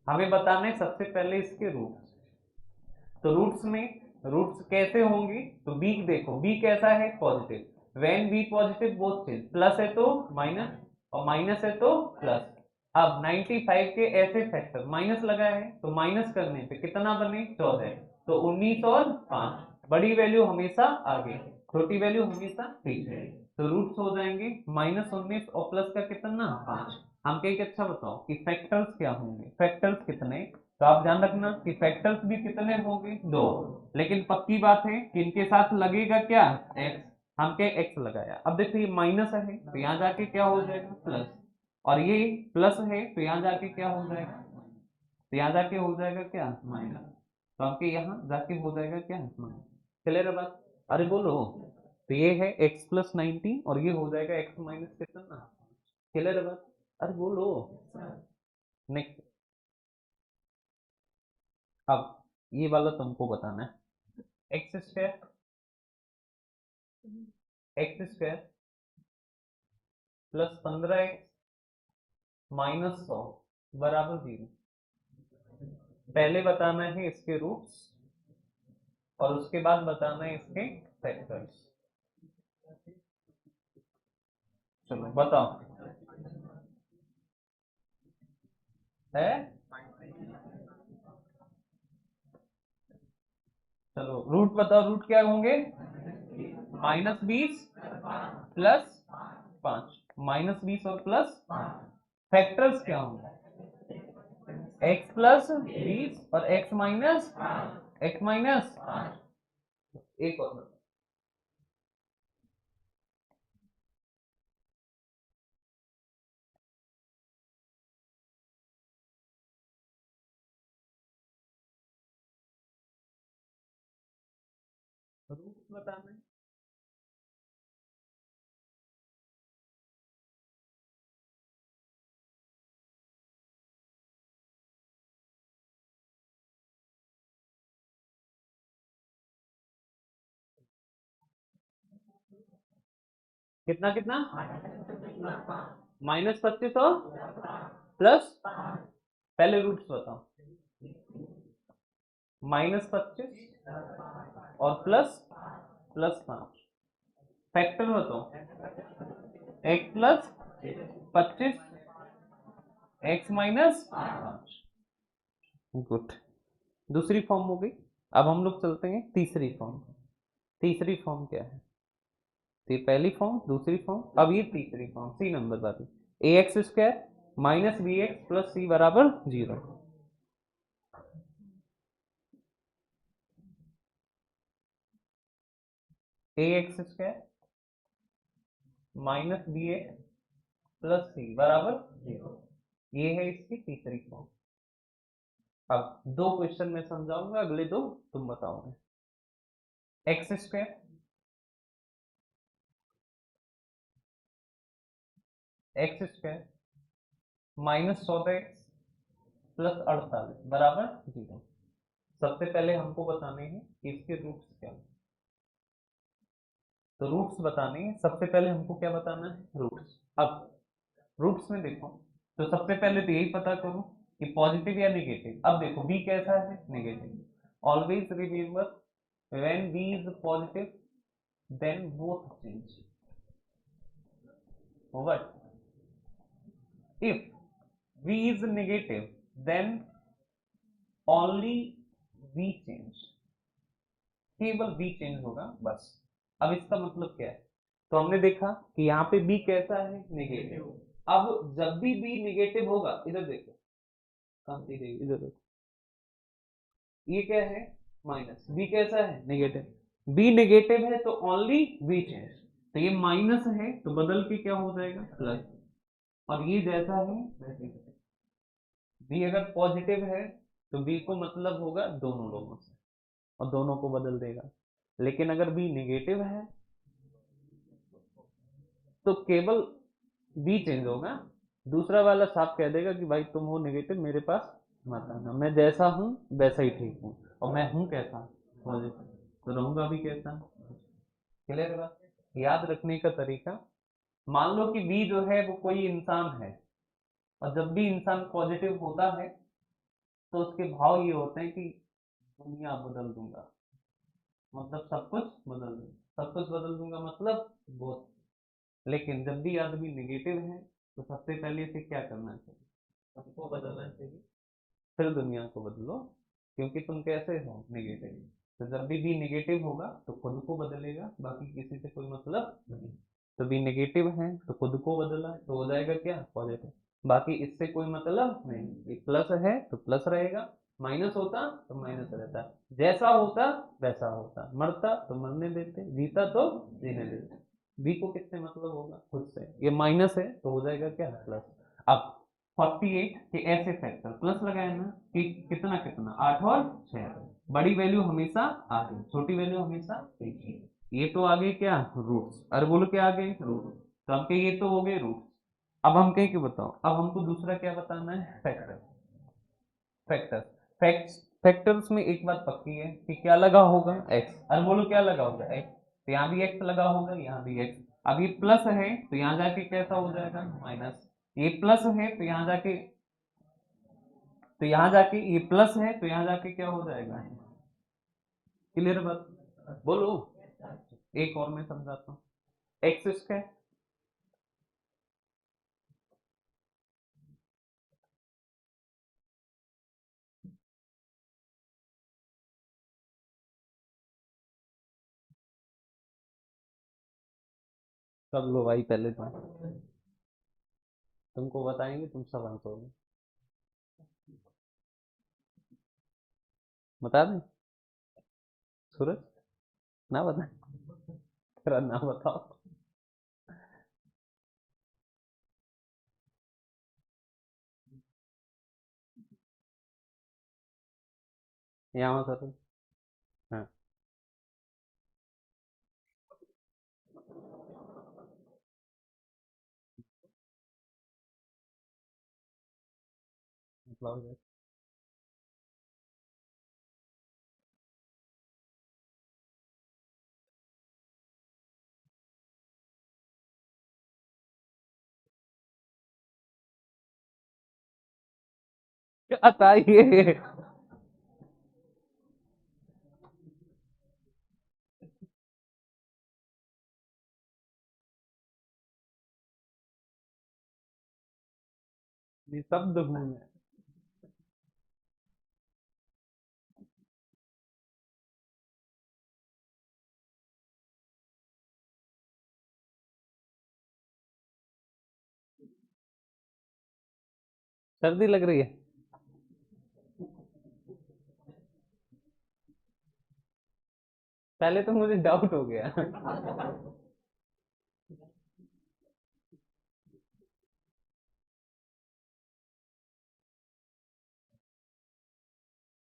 हमें बताना है सबसे पहले इसके रूट्स। तो रूट्स में, रूट्स कैसे होंगे, तो बी देखो, बी कैसा है positive, when B positive both चीज, प्लस है तो माइनस और माइनस है तो प्लस। अब 95 के ऐसे फैक्टर, माइनस लगा है तो माइनस करने पे कितना बने 14, तो 19 और 5, बड़ी वैल्यू हमेशा आगे, छोटी वैल्यू हमेशा पीछे। तो रूट्स हो जाएंगे -19 और प्लस का कितना 5। हम कहेंगे अच्छा बताओ कि फैक्टर्स क्या होंगे, फैक्टर्स कितने, तो आप ध्यान रखना कि फैक्टर्स भी कितने होंगे, दो। लेकिन पक्की बात है कि इनके साथ लगेगा क्या, x। हम क्या x लगाया, अब देखो ये माइनस है तो यहाँ जाके क्या हो जाएगा प्लस, और ये प्लस है तो यहाँ जाके क्या हो जाएगा, तो यहाँ जाके हो जाएगा क्या माइनस, तो आपके यहाँ जाके हो जाएगा क्या माइनस। क्लियर है बात, अरे बोलो। तो ये है x प्लस 19 और ये हो जाएगा x माइनस कितना। क्लियर है बात, अरे बोलो। नेक्स्ट, अब ये वाला तुमको बताना है, X square, x square plus 15x minus 100 बराबर 0। पहले बताना है इसके रूट्स और उसके बाद बताना है इसके फैक्टर्स। चलो बताओ, है, चलो रूट बताओ, रूट क्या होंगे, -20 प्लस 5, -20 और प्लस। फैक्टर्स क्या होंगे, x प्लस 20 और x माइनस। एक और रूट बताना है। कितना कितना, -25 और प्लस, पहले रूट्स बताओ, -25 और प्लस प्लस 5। फैक्टर बताओ, x plus 25 x minus 5। Good, दूसरी फॉर्म हो गई। अब हम लोग चलते हैं तीसरी फॉर्म। तीसरी फॉर्म क्या है, तो ये पहली फॉर्म, दूसरी फॉर्म, अब ये तीसरी फॉर्म, सी नंबर वाली, a x square minus b x plus c बराबर 0। A x square minus b x plus c बराबर 0, ये है इसकी तीसरी फॉर्म। अब दो क्वेश्चन मैं समझाऊंगा, अगले दो तुम बताओगे। X square, x square -14x plus 48 बराबर 0। सबसे पहले हमको बताने हैं कि इसके रूट्स क्या हैं। तो रूट्स बताने हैं, सबसे पहले हमको क्या बताना है, रूट्स। अब रूट्स में देखो, तो सबसे पहले तो यही पता करो कि पॉजिटिव या नेगेटिव। अब देखो बी कैसा है, negative. Always remember when B is positive then both change, but if v is negative then only v change, केवल v चेंज होगा बस। अब इसका मतलब क्या है, तो हमने देखा कि यहाँ पे b कैसा है, नेगेटिव। अब जब भी b नेगेटिव होगा, इधर देखो कहाँ से देगी, इधर देखो, ये क्या है माइनस, b कैसा है नेगेटिव। b नेगेटिव है तो ओनली v चेंज, तो ये माइनस है तो बदल के क्या हो जाएगा प्लस, और ये जैसा है वैसे ही। बी अगर पॉजिटिव है तो बी को मतलब होगा दोनों लोगों से और दोनों को बदल देगा, लेकिन अगर बी नेगेटिव है तो केवल बी चेंज होगा, दूसरा वाला साफ कह देगा कि भाई तुम हो नेगेटिव, मेरे पास मत आना, मैं जैसा हूं वैसा ही ठीक हूं, और मैं हूं कैसा पॉजिटिव, तो रहूंगा भी कैसा। क्लियर है बात। याद रखने का तरीका, मान लो कि बी जो है वो कोई इंसान है, और जब भी इंसान पॉजिटिव होता है तो उसके भाव ये होते हैं कि दुनिया बदल दूंगा, मतलब सब कुछ बदल दूंगा, सब कुछ बदल दूंगा मतलब बहुत। लेकिन जब भी आदमी नेगेटिव है तो सबसे पहले इसे क्या करना चाहिए, सबको बदलना चाहिए, फिर दुनिया को बदलो, क्योंकि तुम कैसे हो नेगेटिव। तो जब भी नेगेटिव होगा तो खुद को बदलेगा, बाकी किसी से कोई मतलब नहीं। तो भी नेगेटिव है तो खुद को बदला तो हो जाएगा क्या पॉजिटिव, बाकी इससे कोई मतलब नहीं। ये प्लस है तो प्लस रहेगा, माइनस होता तो माइनस रहता, जैसा होता वैसा होता, मरता तो मरने देते, जीता तो जीने देते। बी को किससे मतलब होगा, खुद से। ये माइनस है तो हो जाएगा क्या प्लस। अब 48 के ऐसे फैक्टर प्लस लगाए ना कि कितना कितना 8 और 6, बड़ी वैल्यू हमेशा आगे, छोटी वैल्यू हमेशा पीछे। ये तो आगे क्या रूट्स, अरे बोलो क्या आगे रूट, तो हम कहे ये तो हो गए रूट। अब हम कहें कि बताओ, अब हमको दूसरा क्या बताना है, फैक्टर। फैक्टर फैक्टर्स में एक बात पक्की है कि क्या लगा होगा x, अरे बोलो क्या लगा होगा x, तो यहाँ भी x लगा होगा, यहाँ भी x। अब ये प्लस है तो यहाँ जाके कैसा हो जाएगा माइनस, ये प्लस है तो यहाँ जाके, तो यहाँ जाके ये प्लस है तो यहाँ जाके क्या हो जाएगा। क्लियर बात, बोलो। एक और मैं समझाता हूँ, एक्स स्क्वायर, सब लो भाई पहले तुमको बताएंगे, तुम सब हंसोगे। बता दें सूरज, ना बता, तेरा नाम बताओ। यहाँ सर, हाँ मतलब बताइए। निशब्द हूँ मैं। सर्दी लग रही है, पहले तो मुझे डाउट हो गया।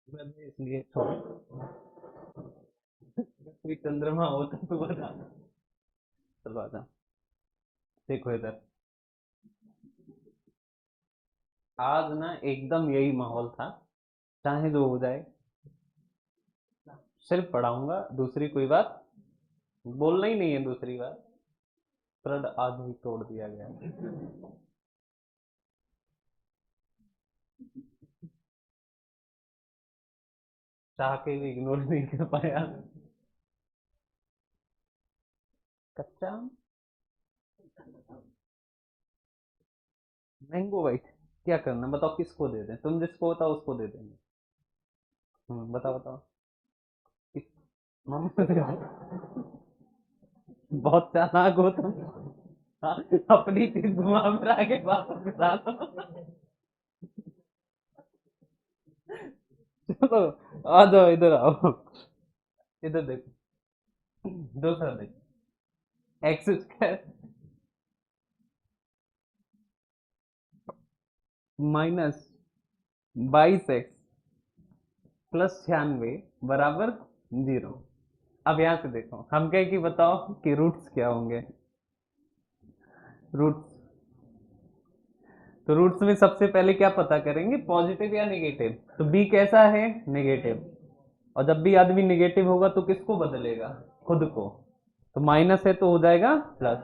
मैंने इसलिए छोड़, कोई चंद्रमा होता तो बता। चलो आता, देखो इधर, आज ना एकदम यही माहौल था, चाहे जो हो जाए, सिर्फ पढ़ाऊंगा, दूसरी कोई बात बोलना ही नहीं है, दूसरी बात। फ्रड आज ही तोड़ दिया गया। चाह के भी इग्नोर नहीं कर पाया। कच्चा आम, मैंगो वाइट, क्या करना बताओ, किसको दे दें, तुम जिसको बताओ उसको दे देंगे। बताओ बताओ। किस- मम्मी को दे दो। बहुत चालाक हो तुम। हाँ, अपनी चीज घुमा फिरा के वापस ला दो। चलो आ जाओ, इधर आओ, इधर देखो, दूसरा देखो, x square minus 22x plus 96 बराबर 0। अब यहाँ से देखो, हम कहे कि बताओ कि रूट्स क्या होंगे। रूट्स, तो रूट्स में सबसे पहले क्या पता करेंगे, पॉजिटिव या नेगेटिव। तो बी कैसा है, नेगेटिव। और जब भी आदमी नेगेटिव होगा तो किसको बदलेगा, खुद को। तो माइनस है तो हो जाएगा प्लस,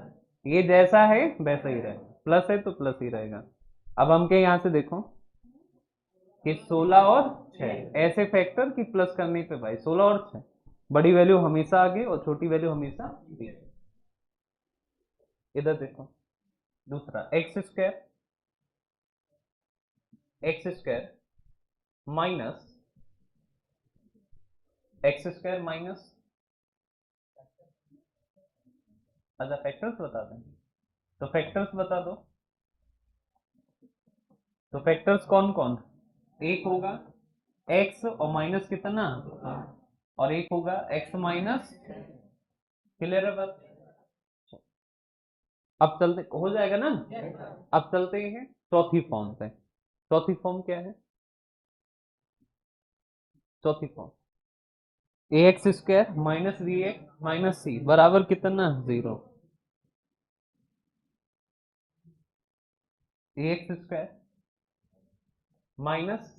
ये जैसा है वैसा ही रहेगा, प्लस है तो प्लस ही रहेगा। अब हम के यहाँ से देखो कि 16 और 6 ऐसे फैक्टर कि प्लस करने पे भाई 16 और 6 बड़ी वैल्यू हमेशा आगे और छोटी वैल्यू हमेशा पीछे। इधर देखो, दूसरा x square minus x square minus, अच्छा फैक्टर्स बता दें, तो फैक्टर्स बता दो। तो फैक्टर्स कौन कौन, एक होगा एक्स और माइनस कितना, और एक होगा एक्स माइनस, क्लियर है बात। अब चलते हो जाएगा ना। अब चलते हैं चौथी फॉर्म पे। चौथी फॉर्म क्या है, चौथी form a x square minus b x minus c बराबर कितना, 0। A x square minus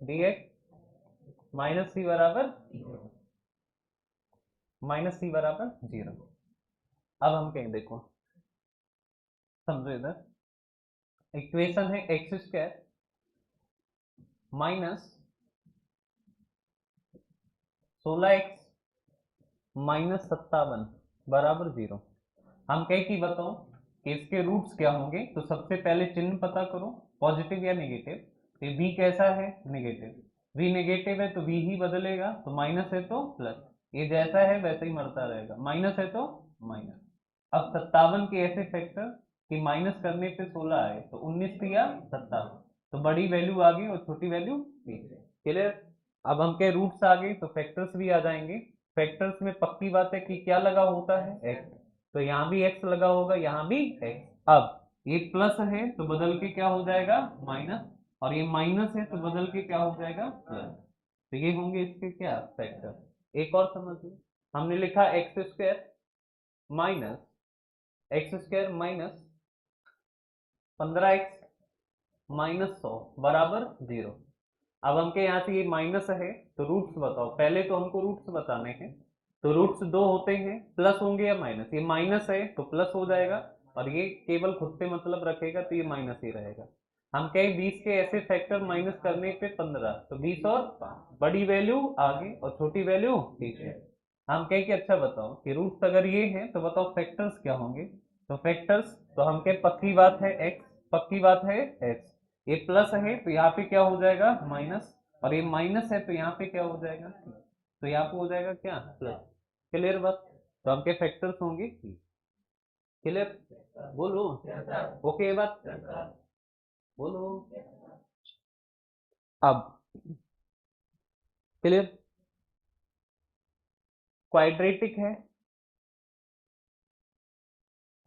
b x minus c बराबर, माइनस सी बराबर 0। अब हम कहें देखो, समझो इधर, इक्वेशन है X square minus 16x minus 57 बराबर 0। हम कहे कि बताओ कि इसके रूट्स क्या होंगे, तो सबसे पहले चिन्ह पता करो, पॉजिटिव या नेगेटिव। तो v कैसा है, नेगेटिव। v नेगेटिव है तो v ही बदलेगा, तो माइनस है तो प्लस, ये जैसा है वैसे ही मरता रहेगा, माइनस है तो माइनस। अब 57 के ऐसे फैक्टर कि माइनस करने पे 16 आए, तो 19 या 57, तो बड़ी वैल्यू आ गई और छोटी वैल्यू पीछे, क्लियर। अब हम के रूट्स आ गए तो फैक्टर्स भी आ जाएंगे। फैक्टर्स में पक्की बात है कि क्या लगा होता है, एक्स, तो यहाँ भी एक्स लगा होगा, यहाँ भी एक्स। अब ये प्लस है तो बदल के क्या हो जाएगा, माइनस, और ये माइनस है तो बदल के क्या हो जाएगा, प्लस। तो ये होंगे इसके क्या, फैक्टर। एक और समझिए, हमने लिखा minus x square minus 15x minus 100 बराबर 0। अब हमके यहाँ से ये माइनस है तो रूट्स बताओ, पहले तो हमको रूट्स बताने हैं। तो रूट्स दो होते हैं, प्लस होंगे या माइनस, ये माइनस है तो प्लस हो जाएगा, और ये केवल खुद से मतलब रखेगा तो ये माइनस ही रहेगा। हम कहें 20 के ऐसे फैक्टर माइनस करने पे 15, तो 20 और 5, बड़ी वैल्यू आगे और छोटी वैल्यू पीछे। हम कहें कि अच्छा बताओ कि रूट्स अगर ये हैं तो बताओ फैक्टर्स क्या होंगे। तो फैक्टर्स, तो हम कहें पक्की बात है एक्स, पक्की बात है एक्स, ये प्लस है तो यहाँ पे क्या हो जाएगा, माइनस, और ये माइनस है तो यहाँ पे क्या हो जाएगा, तो यहाँ पे हो जाएगा क्या, प्लस। क्लियर बात। तो आपके फैक्टर्स होंगे, क्लियर, बोलो, ओके बात, बोलो। अब क्लियर, क्वाड्रेटिक है,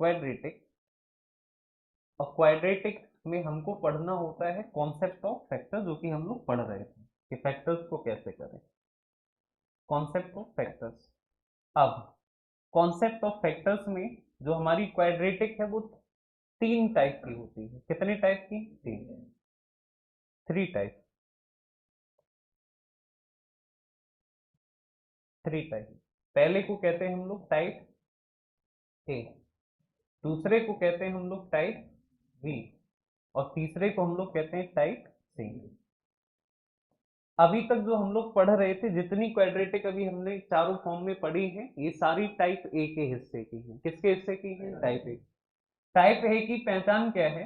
क्वाड्रेटिक, और क्वाड्रेटिक में हमको पढ़ना होता है कॉन्सेप्ट ऑफ फैक्टर, जो कि हम लोग पढ़ रहे थे कि फैक्टर्स को कैसे करें, कॉन्सेप्ट ऑफ फैक्टर्स। अब कॉन्सेप्ट ऑफ फैक्टर्स में जो हमारी क्वाड्रेटिक है वो 3 टाइप की होती है। कितने टाइप की, 3, 3 टाइप, 3 टाइप। पहले को कहते हैं हम लोग टाइप ए, दूसरे को कहते हैं हम लोग टाइप बी, और तीसरे को हम लोग कहते हैं टाइप सी। अभी तक जो हम लोग पढ़ रहे थे, जितनी क्वाड्रेटिक अभी हमने चारों फॉर्म में पढ़ी है, ये सारी टाइप ए के हिस्से की है। किसके हिस्से की है? Type A. टाइप ए की पहचान क्या है?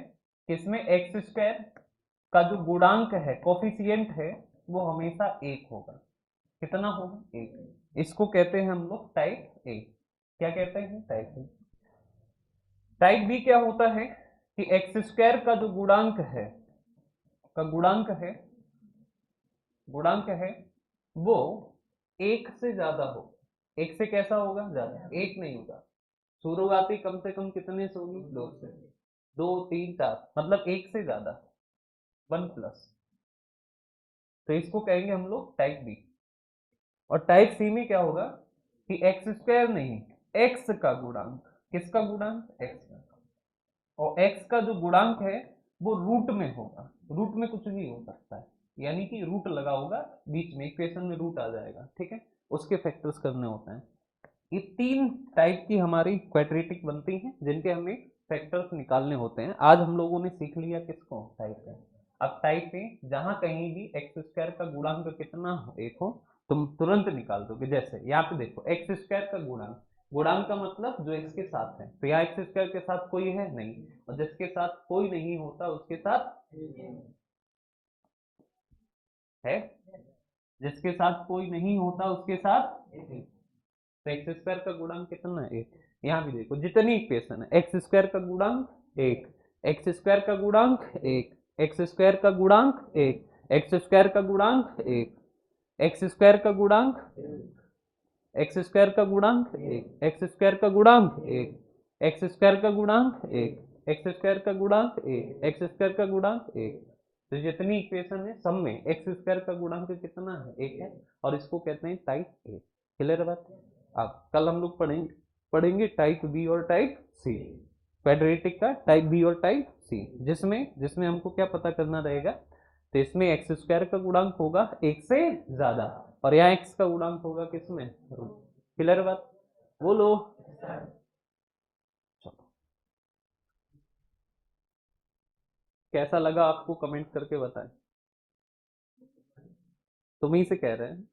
किसमें एक्स स्क्वायर का जो गुणांक है, कोफिशिएंट है, वो हमेशा एक होगा। कितना होगा? एक। इसको कहते हैं हम लोग टाइप ए। क्या कहते हैं? Type A. टाइप बी क्या होता है कि एक्स स्क्वायर का जो गुणांक है, गुणांक है वो एक से ज्यादा हो। एक से कैसा होगा? ज्यादा। एक नहीं होगा। शुरुआती कम से कम कितने से होगी? दो से। दो, तीन, चार, मतलब एक से ज्यादा, वन प्लस। तो इसको कहेंगे हम लोग टाइप बी। और टाइप सी में क्या होगा कि एक्स स्क्वायर नहीं, एक्स का गुणांक। किसका गुणांक? एक्स का। और एक्स का जो गुणांक है वो रूट में होगा। रूट में कुछ भी हो सकता है, यानी कि रूट लगा होगा बीच में, इक्वेशन में रूट आ जाएगा, ठीक है। उसके फैक्टर्स करने होते हैं। ये तीन टाइप की हमारी क्वाड्रेटिक बनती हैं, जिनके हमें फैक्टर्स निकालने होते हैं। आज हम लोगों ने सीख लिया किसको? टाइप है। अब टाइप में जहां कहीं भी एक्स स्क्वायर का गुणांक कितना हो, एक हो, तुम तुरंत निकाल दोगे। जैसे यहाँ पे देखो, एक्स स्क्वायर का गुणांक, गुणांक का मतलब जो एक्स के साथ है, तो यहाँ एक्स स्क्वायर के साथ कोई है नहीं, और जिसके साथ कोई नहीं होता उसके साथ है, जिसके साथ कोई नहीं होता उसके साथ। तो एक्स स्क्वायर का गुणांक कितना है? एक। यहाँ भी देखो, जितनी इक्वेशन है, एक्स स्क्वायर का गुणांक एक, एक्स स्क्वायर का गुणांक एक, एक्स स्क्वायर का गुणांक एक, एक्स स्क्वायर का गुणांक एक, एक्स स्क्वायर का गुणांक, एक्स स्क्वायर का गुणांक एक, एक्स स्क्वायर का गुणांक एक, एक्स स्क्वायर का गुणांक एक, एक्स स्क्वायर का गुणांक एक, एक्स स्क्वायर का गुणांक एक। तो जितनी इक्वेशन है सब में एक्स स्क्वायर का गुणांक कितना है? एक है। और इसको कहते हैं टाइप ए। क्लियर है बात? अब कल हम लोग पढ़ेंगे टाइप बी और टाइप सी, क्वाड्रेटिक का टाइप बी और टाइप सी, जिसमें जिसमें हमको क्या पता करना रहेगा? तो इसमें एक्स स्क्वायर का गुणांक होगा एक से ज्यादा, और यहाँ एक्स का गुणांक होगा किसमें? रूट। क्लियर बात? बोलो। चलो, कैसा लगा आपको? कमेंट करके बताएं। तुम ही से कह रहे हैं।